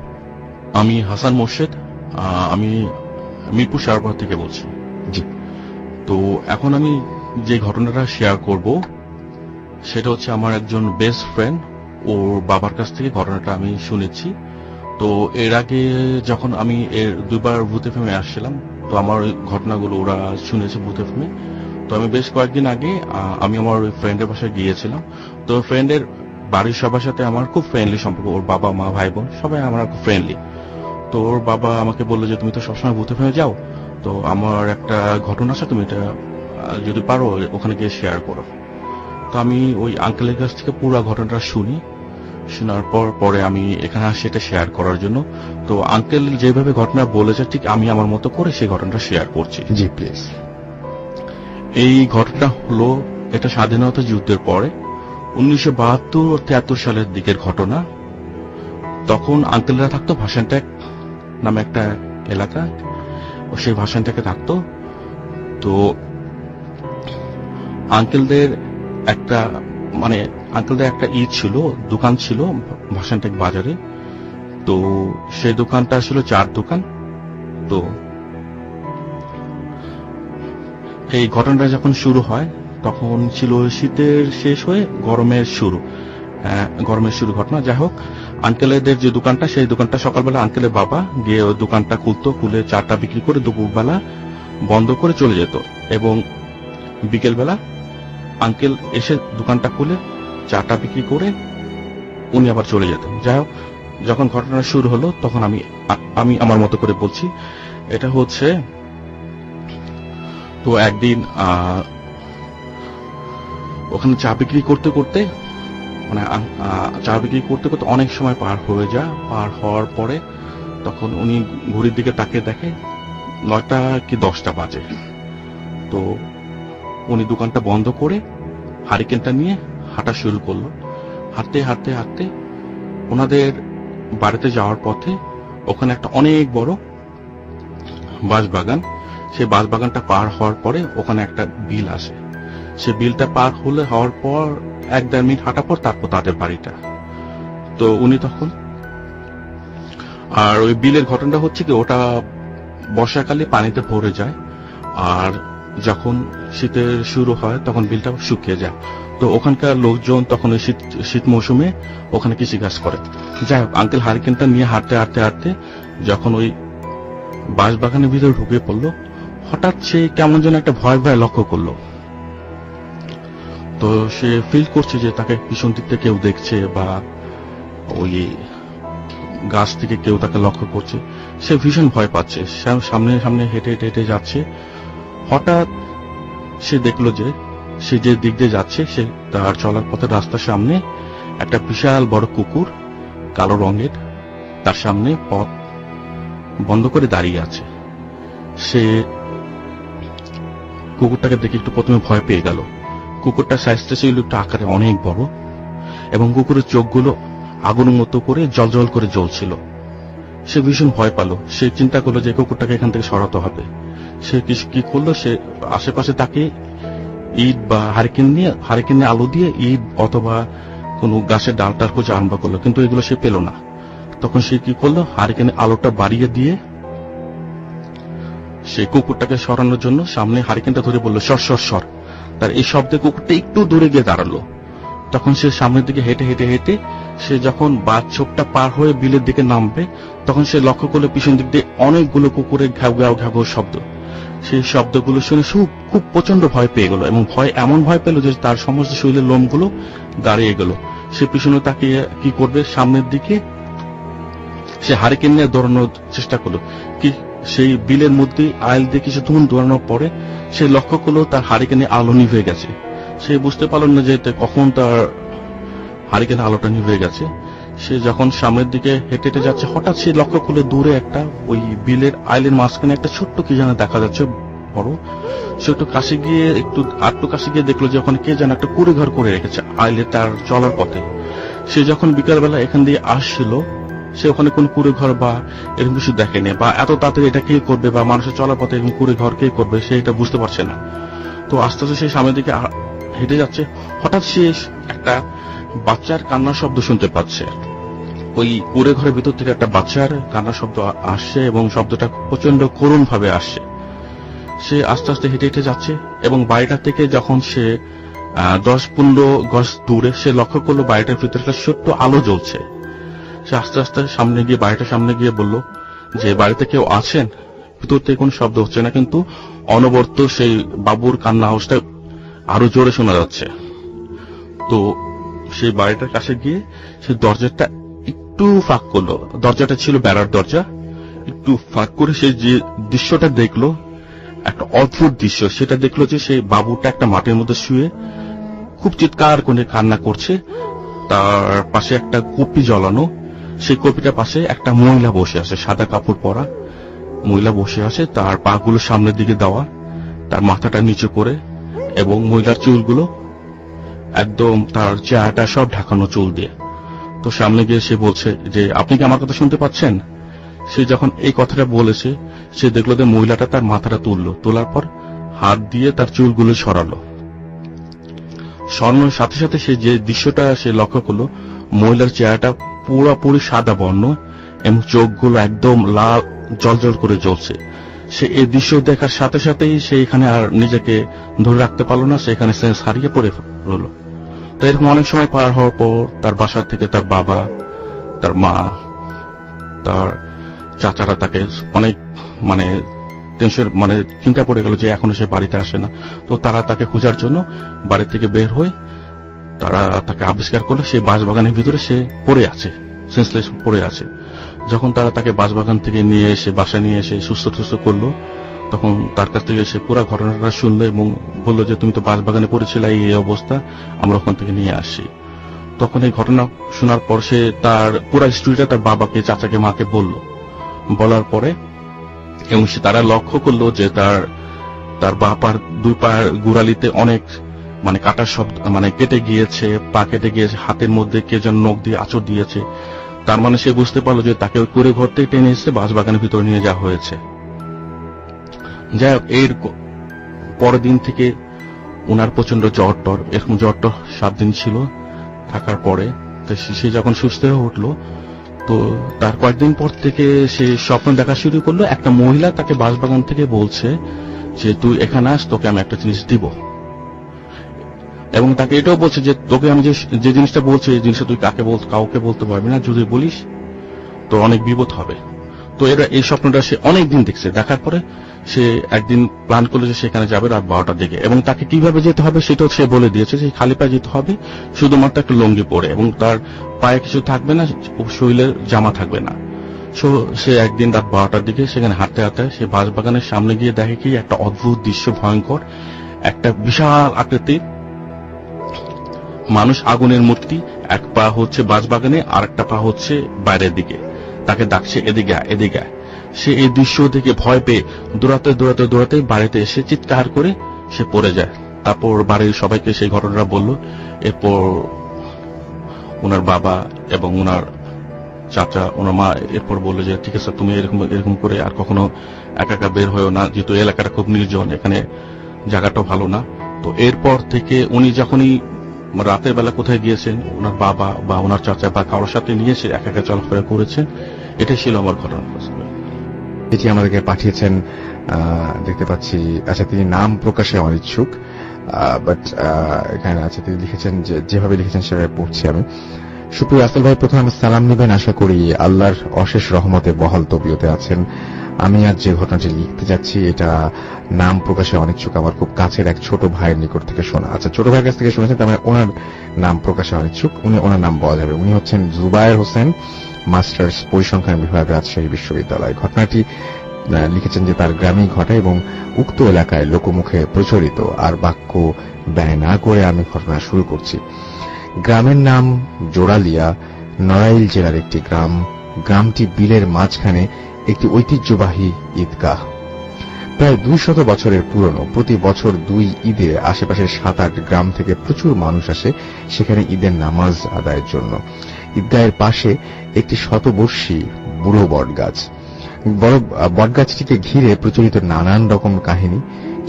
আমি হাসান মোর্শেদ, আমি মিরপুর শাহবাগ থেকে বলছি। জি। তো এখন আমি যে ঘটনাটা শেয়ার করব সেটা হচ্ছে আমার একজন বেস্ট ফ্রেন্ড, ওর বাবার কাছ থেকে ঘটনাটা আমি শুনেছি। তো এর আগে যখন আমি এর 2বার ভূত এফএমে আসছিলাম, তো আমার ঘটনাগুলো ওরা শুনেছে ভূত এফএমে। তো আমি বেশ কয়েকদিন আগে আমি আমার ওই ফ্রেন্ডের বাসায় গিয়েছিলাম। তো ফ্রেন্ডের বাড়ির সবার সাথে আমার খুব ফ্রেন্ডলি সম্পর্ক, ওর বাবা মা ভাই বোন সবাই আমরা খুব ফ্রেন্ডলি। তো ওর বাবা আমাকে বললো যে তুমি তো সবসময় ভূত এফএমে যাও, তো আমার একটা ঘটনা আছে, তুমি এটা যদি পারো ওখানে গিয়ে শেয়ার করো। তো আমি ওই আঙ্কেলের কাছ থেকে পুরো ঘটনাটা শুনি, শোনার পরে আমি এখানে আসি এটা শেয়ার করার জন্য। তো আঙ্কেল যেভাবে ঘটনা বলেছে ঠিক আমি আমার মতো করে সেই ঘটনাটা শেয়ার করছি। জি প্লিজ। এই ঘটনা হলো এটা স্বাধীনতা যুদ্ধের পরে 1972-73 সালের দিকের ঘটনা। তখন আঙ্কেলরা থাকতো ভাসানটেক নামে একটা এলাকা, সেই ভাসানটেকে থাকতো। তো আঙ্কেলদের একটা ছিল, দোকান ছিল ভাসানটেক বাজারে। তো সেই দোকানটা ছিল চার দোকান। তো এই ঘটনাটা যখন শুরু হয় তখন ছিল শীতের শেষ হয়ে গরমের শুরু ঘটনা। যাই হোক, আঙ্কেলেদের যে দোকানটা, সেই দোকানটা সকালবেলা আঙ্কেলের বাবা গিয়ে ওই দোকানটা খুলে চাটা বিক্রি করে দুপুরবেলা বন্ধ করে চলে যেত, এবং বিকেলবেলা আঙ্কেল এসে দোকানটা খুলে চাটা বিক্রি করে উনি আবার চলে যেতেন। যাই হোক, যখন ঘটনা শুরু হলো তখন আমি আমার মতো করে বলছি। এটা হচ্ছে, তো একদিন ওখানে চা বিক্রি করতে করতে অনেক সময় পার হওয়ার পরে তখন উনি ঘড়ির দিকে তাকিয়ে দেখে 9টা কি 10টা বাজে। তো উনি দোকানটা বন্ধ করে হারিকেনটা নিয়ে হাঁটা শুরু করলো। হাঁটতে হাঁটতে হাঁটতে ওনাদের বাড়িতে যাওয়ার পথে ওখানে একটা অনেক বড় বাঁশবাগান, সেই বাঁশবাগানটা পার হওয়ার পরে ওখানে একটা বিল আসে। সে বিলটা পার হওয়ার পর 1-1.5 মিনিট হাঁটার পর তারপর তাদের বাড়িটা। তো উনি তখন, আর ওই বিলের ঘটনাটা হচ্ছে কি, ওটা বর্ষাকালে পানিতে ভরে যায়, আর যখন শীতের শুরু হয় তখন বিলটা শুকিয়ে যায়। তো ওখানকার লোকজন তখন ওই শীত মৌসুমে ওখানে কৃষিকাজ করে। যাই হোক, আঙ্কেল হারিকেনটা নিয়ে হাঁটতে হাঁটতে হাঁটতে যখন ওই বাঁশবাগানের ভিতরে ঢুকে পড়লো, হঠাৎ সে কেমন যেন একটা ভয় লক্ষ্য করলো। তো সে ফিল করছে যে তাকে পিছন দিক থেকে কেউ দেখছে, বা ওই গাছ থেকে কেউ তাকে লক্ষ্য করছে। সে ভীষণ ভয় পাচ্ছে, সামনে সামনে হেঁটে হেঁটে যাচ্ছে। হঠাৎ সে দেখলো যে সে যে দিক দিয়ে যাচ্ছে, সে তার চলার পথে রাস্তার সামনে একটা বিশাল বড় কুকুর, কালো রঙের, তার সামনে পথ বন্ধ করে দাঁড়িয়ে আছে। সে কুকুরটাকে দেখে একটু প্রথমে ভয় পেয়ে গেল। কুকুরটার সাইজটা ছিল একটু আকারে অনেক বড়, এবং কুকুরের চোখগুলো আগুনের মতো করে জল করে জ্বলছিল। সে ভীষণ ভয় পেল। সে চিন্তা করলো যে কুকুরটাকে এখান থেকে সরাতে হবে। সে কি করলো, সে আশেপাশে তাকে ইট বা হারিকেন নিয়ে আলো দিয়ে ইট অথবা কোনো গাছের ডালটার খোঁজা আরম্ভ করলো, কিন্তু এগুলো সে পেল না। তখন সে কি করলো, হারিকেনের আলোটা বাড়িয়ে দিয়ে সে কুকুরটাকে সরানোর জন্য সামনে হারিকেনটা ধরে বলল, সর সর সর। তার এই শব্দে কুকুরটা একটু দূরে গিয়ে দাঁড়ালো। তখন সে সামনের দিকে হেঁটে হেঁটে হেঁটে সে যখন বাঁশঝোপটা পার হয়ে বিলের দিকে নামবে, তখন সে লক্ষ্য করলো পিছন দিক দিয়ে অনেকগুলো কুকুরের ঘ্যাও ঘ্যাও ঘ্যাও শব্দ। সেই শব্দগুলো শুনে খুব প্রচন্ড ভয় পেয়ে গেল, এবং এমন ভয় পেল যে তার সমস্ত শরীরের লোমগুলো দাঁড়িয়ে গেল। সে পিছনে তাকিয়ে কি করবে, সামনের দিকে সে হারিকেন নিয়ে দৌড়ানোর চেষ্টা করলো। কি সেই বিলের মধ্যে আইল দিয়ে কিছুক্ষণ দৌড়ানোর পরে সে লক্ষ্য করলো তার হারিকেনে আলো নিভে গেছে। সে বুঝতে পারল না যে কখন তার হারিকেনে আলোটা নিভে গেছে। সে যখন সামনের দিকে হেঁটে হেঁটে যাচ্ছে, হঠাৎ সে লক্ষ্য করলে দূরে একটা ওই বিলের আইলের মাঝখানে একটা ছোট্ট কি যেন দেখা যাচ্ছে বড়। সে একটু কাছে গিয়ে দেখলো যে ওখানে কে যেন একটা কুড়ে ঘর করে রেখেছে আইলে তার চলার পথে। সে যখন বিকালবেলা এখান দিয়ে আসছিল, সে ওখানে কোন কুড়ে ঘর বা এরকম কিছু দেখেনি, বা এত তাড়াতাড়ি এটা কে করবে, বা মানুষের চলার পথে এরকম কুড়ে ঘর কে করবে, সে এটা বুঝতে পারছে না। তো আস্তে আস্তে সে সামনের দিকে হেঁটে যাচ্ছে। হঠাৎ সে একটা বাচ্চার কান্নার শব্দ শুনতে পাচ্ছে। ওই কুড়ে ঘরের ভিতর থেকে একটা বাচ্চার কান্নার শব্দ আসছে, এবং শব্দটা প্রচন্ড করুণ ভাবে আসছে। সে আস্তে আস্তে হেঁটে হেঁটে যাচ্ছে, এবং বাড়িটা থেকে যখন সে 10-15 গজ দূরে সে লক্ষ্য করলো বাড়িটার ভিতরে একটা ছোট্ট আলো জ্বলছে। সে আস্তে আস্তে বাড়িটার সামনে গিয়ে বলল যে বাড়িতে কেউ আছেন? ভিতর থেকে কোনো শব্দ হচ্ছে না, কিন্তু অনবরত সেই বাবুর কান্না আওয়াজটা আরো জোরে শোনা যাচ্ছে। তো সেই বাড়িটার কাছে গিয়ে সে দরজাটা একটু ফাঁক করলো। দরজাটা ছিল বেড়ার দরজা। একটু ফাঁক করে সে যে দৃশ্যটা দেখলো, একটা অদ্ভুত দৃশ্য। সেটা দেখলো যে সেই বাবুটা একটা মাটির মধ্যে শুয়ে খুব চিৎকার করে কান্না করছে। তার পাশে একটা কপি জ্বলানো, সেই কপিটার পাশে একটা মহিলা বসে আছে, সাদা কাপড় পরা মহিলা বসে আছে। তার পা গুলো সামনের দিকে দেওয়া, তার মাথাটা নিচু করে, এবং মহিলার চুলগুলো একদম তার চেহারাটা সব ঢাকানো চুল দিয়ে। তো সামনে গিয়ে সে বলছে যে আপনি কি আমার কথা শুনতে পাচ্ছেন? সে যখন এই কথাটা বলেছে, সে দেখলো যে মহিলাটা তার মাথাটা তোলার পর হাত দিয়ে তার চুলগুলো সরানোর সাথে সাথে সে যে দৃশ্যটা সে লক্ষ্য করলো, মহিলার চেহারাটা পুরোপুরি সাদা বর্ণ, এবং চোখগুলো একদম জ্বলজ্বল করে জ্বলছে। সে এই দৃশ্য দেখার সাথে সাথেই সে এখানে আর নিজেকে ধরে রাখতে পারলো না, সেখানে সেন্স হারিয়ে পড়ে রইল। তো এরকম অনেক সময় পার হওয়ার পর তার বাসা থেকে তার বাবা, তার মা, তার চাচারা তাকে অনেক টেনশন চিন্তা পড়ে গেল যে এখনো সে বাড়িতে আসে না। তো তারা তাকে খোঁজার জন্য বাড়ি থেকে বের হয়ে তারা তাকে আবিষ্কার করলো সে বাঁশবাগানের ভিতরে সে পড়ে আছে, সেন্সলেস পড়ে আছে। যখন তারা তাকে বাঁশবাগান থেকে নিয়ে এসে বাসায় নিয়ে এসে সুস্থ করলো, তখন তার কাছ থেকে সে পুরো ঘটনাটা শুনলো এবং বললো যে তুমি তো বাঁশবাগানে পড়েছিলে, এই অবস্থা, আমরা ওখান থেকে নিয়ে আসছি। তখন এই ঘটনা শোনার পর সে তার পুরো স্টোরিটা তার বাবাকে, চাচাকে, মাকে বলার পরে এবং সে তারা লক্ষ্য করলো যে তার বাবার দুই পায়ের গোড়ালিতে অনেক কাটার শব্দ, কেটে গিয়েছে, পা কেটে গিয়েছে, হাতের মধ্যে কে যেন নখ দিয়ে আঁচড় দিয়েছে। তার সে বুঝতে পারলো যে তাকে ওই করে ঘর থেকে টেনে এসে বাঁশবাগানের ভিতরে নিয়ে যাওয়া হয়েছে। যাই হোক, এর পরের দিন থেকে ওনার প্রচন্ড জ্বর, এরকম জ্বর 7 দিন ছিল থাকার পরে সে যখন সুস্থ হয়ে উঠলো, তো তার কয়েকদিন পর থেকে সে স্বপ্ন দেখা শুরু করলো। একটা মহিলা তাকে বাঁশবাগান থেকে বলছে যে তুই এখানে আস, তোকে আমি একটা জিনিস দিব, এবং তাকে এটাও বলছে যে তোকে আমি যে জিনিসটা বলছি এই জিনিসটা তুই কাউকে বলতে পারবি না, যদি বলিস তো অনেক বিপদ হবে। তো এই স্বপ্নটা সে অনেকদিন দেখছে। দেখার পরে সে একদিন প্ল্যান করলো যে সেখানে যাবে রাত 12টার দিকে, এবং তাকে কিভাবে যেতে হবে সেটাও সে বলে দিয়েছে যে খালি পায়ে যেতে হবে, শুধুমাত্র একটা লুঙ্গি পরে, এবং তার পায়ে কিছু থাকবে না, শরীরের জামা থাকবে না। সে একদিন রাত 12টার দিকে সেখানে হাঁটতে সে বাঁশবাগানের সামনে গিয়ে দেখে কি একটা অদ্ভুত দৃশ্য, ভয়ঙ্কর একটা বিশাল আকৃতির মানুষ, আগুনের মূর্তি, এক পা হচ্ছে বাঁশবাগানে আর একটা পা হচ্ছে বাইরের দিকে, তাকে ডাকছে এদিকে। সে এই দৃশ্য দেখে ভয় পেয়ে দৌড়াতে বাড়িতে এসে চিৎকার করে সে পড়ে যায়। তারপর বাড়ির সবাইকে সেই ঘটনাটা বলল। এরপর ওনার বাবা এবং ওনার চাচা, ওনার মা এরপর বললো যে ঠিক আছে, তুমি এরকম করে আর কখনো একা বের হয়েও না, যেহেতু এলাকাটা খুব নির্জন, এখানে জায়গাটাও ভালো না। তো এরপর থেকে উনি যখনই রাতের বেলা কোথায় গিয়েছেন, ওনার বাবা বা ওনার চাচা বা কারোর সাথে নিয়ে এসে একা চলাফেরা করেছেন। এটাই ছিল আমার ঘটনা। এটি আমাদেরকে পাঠিয়েছেন, দেখতে পাচ্ছি। আচ্ছা, তিনি নাম প্রকাশে অনিচ্ছুক, বাট এখানে আছে, তিনি লিখেছেন যেভাবে লিখেছেন সেভাবে পড়ছি আমি। সুপ্রিয় রাসেল ভাই, প্রথমে সালাম নেবেন, আশা করি আল্লাহর অশেষ রহমতে বহাল তবিয়তে আছেন। আমি আজ যে ঘটনাটি লিখতে যাচ্ছি এটা নাম প্রকাশে অনিচ্ছুক আমার খুব কাছের এক ছোট ভাইয়ের নিকট থেকে শোনা। আচ্ছা, ছোট ভাইয়ের কাছ থেকে শুনেছেন, তার মানে ওনার নাম প্রকাশে অনিচ্ছুক, ওনার নাম বলা যাবে। উনি হচ্ছেন জুবায়ের হোসেন, মাস্টার্স পরিসংখ্যান বিভাগ, রাজশাহী বিশ্ববিদ্যালয়। ঘটনাটি লিখেছেন যে তার গ্রামেই ঘটে এবং উক্ত এলাকায় লোকমুখে প্রচলিত। আর বাক্য ব্যয় না করে আমি ঘটনা শুরু করছি। গ্রামের নাম জোড়ালিয়া, নড়াইল জেলার একটি গ্রাম। গ্রামটি বিলের মাঝখানে একটি ঐতিহ্যবাহী ঈদগাহ, প্রায় 200 বছরের পুরনো। প্রতি বছর 2 ঈদে আশেপাশের 7-8 গ্রাম থেকে প্রচুর মানুষ আসে সেখানে ঈদের নামাজ আদায়ের জন্য। ঈদগাহের পাশে একটি শতবর্ষী বুড়ো বটগাছ। বটগাছটিকে ঘিরে প্রচলিত নানান রকম কাহিনী।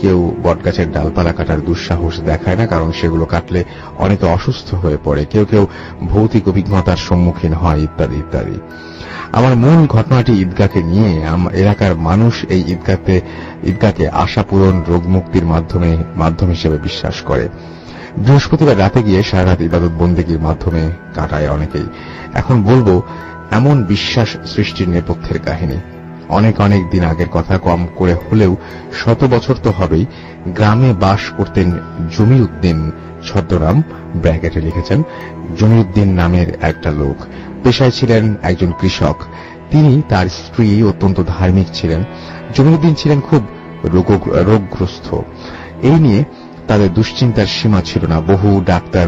কেউ বটগাছের ডালপালা কাটার দুঃসাহস দেখায় না, কারণ সেগুলো কাটলে অনেকে অসুস্থ হয়ে পড়ে। কেউ ভৌতিক অভিজ্ঞতার সম্মুখীন হয়, ইত্যাদি ইত্যাদি। আমার মূল ঘটনাটি ঈদগাহকে নিয়ে। এলাকার মানুষ এই ঈদগাহকে আশা পূরণ, রোগ মুক্তির মাধ্যম হিসেবে বিশ্বাস করে। বৃহস্পতিবার রাতে গিয়ে সারা রাত ইবাদত বন্দেগীর মাধ্যমে কাটায় অনেকেই। এখন বলবো এমন বিশ্বাস সৃষ্টির নেপথ্যের কাহিনী। অনেক দিন আগের কথা, কম করে হলেও 100 বছর তো হবেই। গ্রামে বাস করতেন জমির উদ্দিন, ছদ্মনাম ব্র্যাকেটে লিখেছেন, জমির উদ্দিন নামের একটা লোক। পেশায় ছিলেন একজন কৃষক। তিনি, তার স্ত্রী অত্যন্ত ধার্মিক ছিলেন। জমির উদ্দিন ছিলেন খুব রোগগ্রস্ত। এই নিয়ে তাদের দুশ্চিন্তার সীমা ছিল না। বহু ডাক্তার,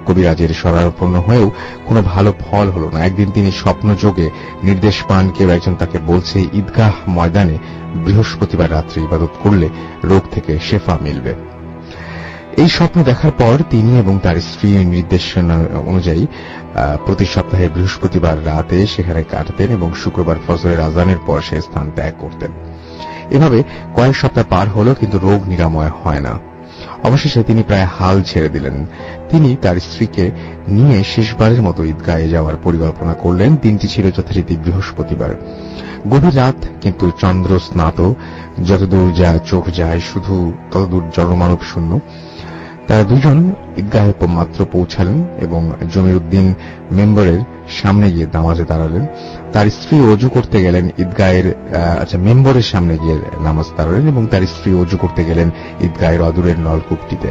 কবিরাজের শরণাপন্ন হয়েও কোনো ভালো ফল হলো না। একদিন তিনি স্বপ্নযোগে নির্দেশ পান, কেউ একজন তাকে বলছে ঈদগাহ ময়দানে বৃহস্পতিবার রাত্রে ইবাদত করলে রোগ থেকে শেফা মিলবে। এই স্বপ্ন দেখার পর তিনি এবং তার স্ত্রীর নির্দেশনা অনুযায়ী প্রতি সপ্তাহে বৃহস্পতিবার রাতে সেখানে কাটাতেন এবং শুক্রবার ফজরের আজানের পর সে স্থান ত্যাগ করতেন। এভাবে কয়েক সপ্তাহ পার হলো, কিন্তু রোগ নিরাময় হয় না। অবশেষে তিনি প্রায় হাল ছেড়ে দিলেন। তিনি তার স্ত্রীকে নিয়ে শেষবারের মতো ঈদগাহে যাওয়ার পরিকল্পনা করলেন। দিনটি ছিল যথারীতি বৃহস্পতিবার। গভীর রাত, কিন্তু চন্দ্র স্নাত। যতদূর যা চোখ যায় শুধু ততদূর জনমানব শূন্য। তারা দুজন ঈদগাহে মাত্র পৌঁছালেন এবং জমিরুদ্দিন মেম্বরের সামনে গিয়ে নামাজে দাঁড়ালেন। তার স্ত্রী অজু করতে গেলেন ঈদগাহের মেম্বরের সামনে গিয়ে নামাজ দাঁড়ালেন এবং তার স্ত্রী অজু করতে গেলেন ঈদগাহের অদূরের নলকূপটিতে।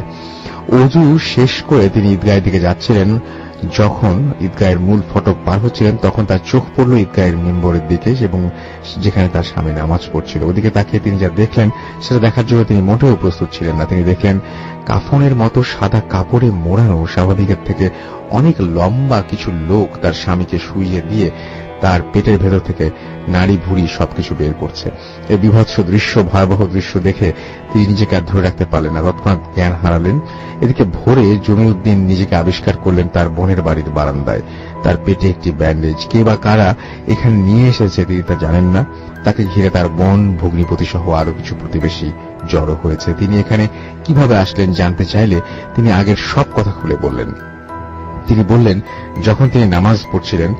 অজু শেষ করে তিনি ঈদগাহের দিকে যাচ্ছিলেন। যখন ঈদগাহের মূল ফটক পার হচ্ছিলেন তখন তার চোখ পড়ল ঈদগাহের মেম্বরের দিকে এবং যেখানে তার স্বামী নামাজ পড়ছিল। ওদিকে তাকিয়ে তিনি যা দেখলেন সেটা দেখার জন্য তিনি মোটেও প্রস্তুত ছিলেন না। তিনি দেখলেন কাফনের মতো সাদা কাপড়ে মোড়ানো স্বাভাবিকের থেকে অনেক লম্বা কিছু লোক তার স্বামীকে শুইয়ে দিয়ে তার পেটের ভেতর থেকে নাড়ি ভুড়ি সবকিছু বের করছে। এই বিভৎস দৃশ্য, ভয়াবহ দৃশ্য দেখে তিনি নিজেকে আর ধরে রাখতে পারলেন না, তৎক্ষণাৎ জ্ঞান হারালেন। এদিকে ভোরে জমিরুদ্দিন নিজেকে আবিষ্কার করলেন তার বোনের বাড়ির বারান্দায়। তার পেটে একটি ব্যান্ডেজ। কে বা কারা এখানে নিয়ে এসেছে তিনি তা জানেন না। তাকে ঘিরে তার বোন, ভগ্নিপতি সহ আরো কিছু প্রতিবেশী জড়ো হয়েছে। তিনি এখানে কিভাবে আসলেন জানতে চাইলে তিনি আগের সব কথা খুলে বললেন। তিনি বললেন, যখন তিনি নামাজ পড়ছিলেন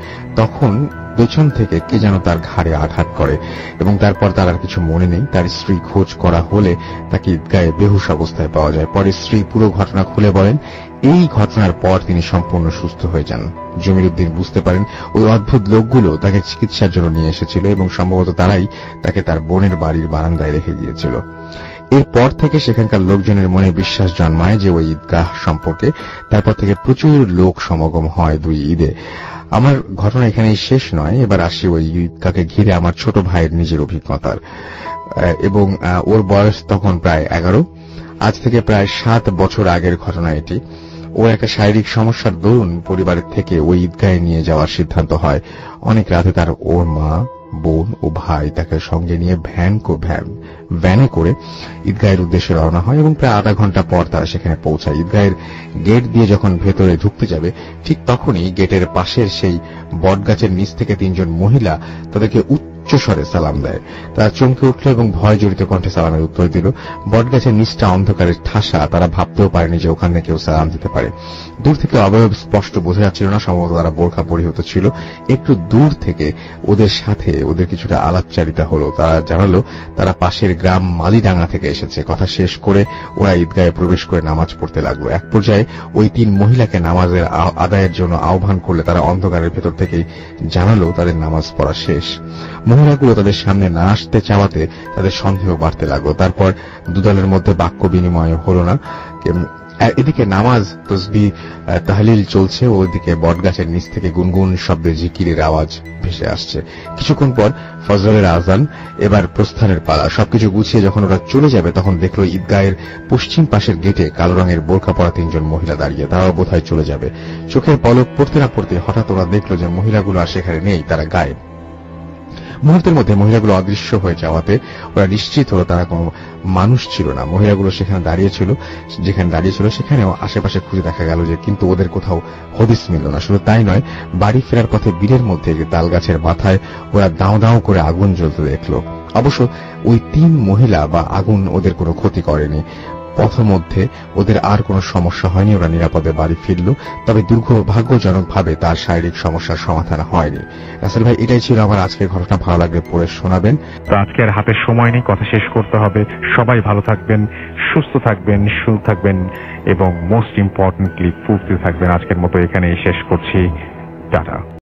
তখন পেছন থেকে কে যেন তার ঘাড়ে আঘাত করে এবং তারপর তার আর কিছু মনে নেই। তার স্ত্রী খোঁজ করা হলে তাকে ঈদগাহে বেহুশ অবস্থায় পাওয়া যায়। পরে স্ত্রী পুরো ঘটনা খুলে বলেন। এই ঘটনার পর তিনি সম্পূর্ণ সুস্থ হয়ে যান। জমিরুদ্দিন বুঝতে পারেন ওই অদ্ভুত লোকগুলো তাকে চিকিৎসার জন্য নিয়ে এসেছিল এবং সম্ভবত তারাই তাকে তার বোনের বাড়ির বারান্দায় রেখে গিয়েছিল। এরপর থেকে সেখানকার লোকজনের মনে বিশ্বাস জন্মায় যে ওই ঈদগাহ সম্পর্কে। তারপর থেকে প্রচুর লোক সমাগম হয় দুই ঈদে। আমার ঘটনা এখানেই শেষ নয়, এবার আসি ওই ঈদগাহকে ঘিরে আমার ছোট ভাইয়ের নিজের অভিজ্ঞতার। এবং ওর বয়স তখন প্রায় 11। আজ থেকে প্রায় 7 বছর আগের ঘটনা এটি। ওর একটা শারীরিক সমস্যার দরুন পরিবারের থেকে ওই ঈদগাহে নিয়ে যাওয়ার সিদ্ধান্ত হয়। অনেক রাতে ওর মা, বোন ও ভাই তাকে সঙ্গে নিয়ে ভ্যানে করে ঈদগাহের উদ্দেশ্যে রওনা হয় এবং প্রায় আধা ঘন্টা পর তারা সেখানে পৌঁছায়। ঈদগাহের গেট দিয়ে যখন ভেতরে ঢুকতে যাবে ঠিক তখনই গেটের পাশের সেই বটগাছের নিচ থেকে 3 জন মহিলা তাদেরকে উচ্চস্বরে সালাম দেয়। তারা চমকে উঠল এবং ভয় জড়িত কণ্ঠে সালামের উত্তর দিল। বটগাছের নিচটা অন্ধকারের ঠাসা, তারা ভাবতেও পারেনি যে ওখানে কেউ সালাম দিতে পারে। দূর থেকে অবয়ব স্পষ্ট বোঝা যাচ্ছিল না, সম্ভবত তারা বোরখা পরিহিত ছিল। একটু দূর থেকে ওদের সাথে ওদের কিছুটা আলাপচারিতা হলো। তারা জানালো তারা পাশের গ্রাম মালিডাঙ্গা থেকে এসেছে। কথা শেষ করে ওরা ঈদগাহে প্রবেশ করে নামাজ পড়তে লাগলো। এক পর্যায়ে ওই 3 মহিলাকে নামাজের আদায়ের জন্য আহ্বান করলে তারা অন্ধকারের ভেতর থেকেই জানালো তাদের নামাজ পড়া শেষ। মহিলাগুলো তাদের সামনে না আসতে চাওয়াতে তাদের সন্দেহ বাড়তে লাগলো। তারপর দুদলের মধ্যে বাক্য বিনিময় হলো না। এদিকে নামাজ, তসবিহ, তাহলিল চলছে, ওদিকে বটগাছের নিচ থেকে গুনগুন শব্দে জিকিরের আওয়াজ ভেসে আসছে। কিছুক্ষণ পর ফজরের আজান। এবার প্রস্থানের পালা। সবকিছু গুছিয়ে যখন ওরা চলে যাবে তখন দেখলো ঈদগাহের পশ্চিম পাশের গেটে কালো রঙের বোরখা পরা 3 জন মহিলা দাঁড়িয়ে। তারাও বোধহয় চলে যাবে। চোখের পলক পড়তে না পড়তে হঠাৎ ওরা দেখলো যে মহিলাগুলো আর সেখানে নেই, তারা গায়েব। মুহূর্তের মধ্যে মহিলাগুলো অদৃশ্য হয়ে যাওয়াতে ওরা নিশ্চিত হলো তারা কোনো মানুষ ছিল না। মহিলাগুলো যেখানে দাঁড়িয়েছিল সেখানেও আশেপাশে খুঁজে দেখা গেল যে কিন্তু ওদের কোথাও হদিস মিলল না। শুধু তাই নয়, বাড়ি ফেরার পথে বীরের মধ্যে তাল গাছের মাথায় ওরা দাও দাও করে আগুন জ্বলতে দেখল। অবশ্য ওই 3 মহিলা বা আগুন ওদের কোনো ক্ষতি করেনি। পথমধ্যে ওদের আর কোনো সমস্যা হয়নি, ওরা নিরাপদে বাড়ি ফিরল। তবে দুর্ভাগ্যজনকভাবে তার শারীরিক সমস্যার সমাধান হয়নি। রাসেল ভাই, এটাই ছিল আমার আজকের ঘটনা। ভালো লাগলে পড়ে শোনাবেন। তো আজকে আর হাতে সময় নেই, কথা শেষ করতে হবে। সবাই ভালো থাকবেন, সুস্থ থাকবেন, সুন্দর থাকবেন এবং মোস্ট ইম্পর্টেন্টলি ফুর্তি থাকবেন। আজকের মতো এখানেই শেষ করছি। টাটা।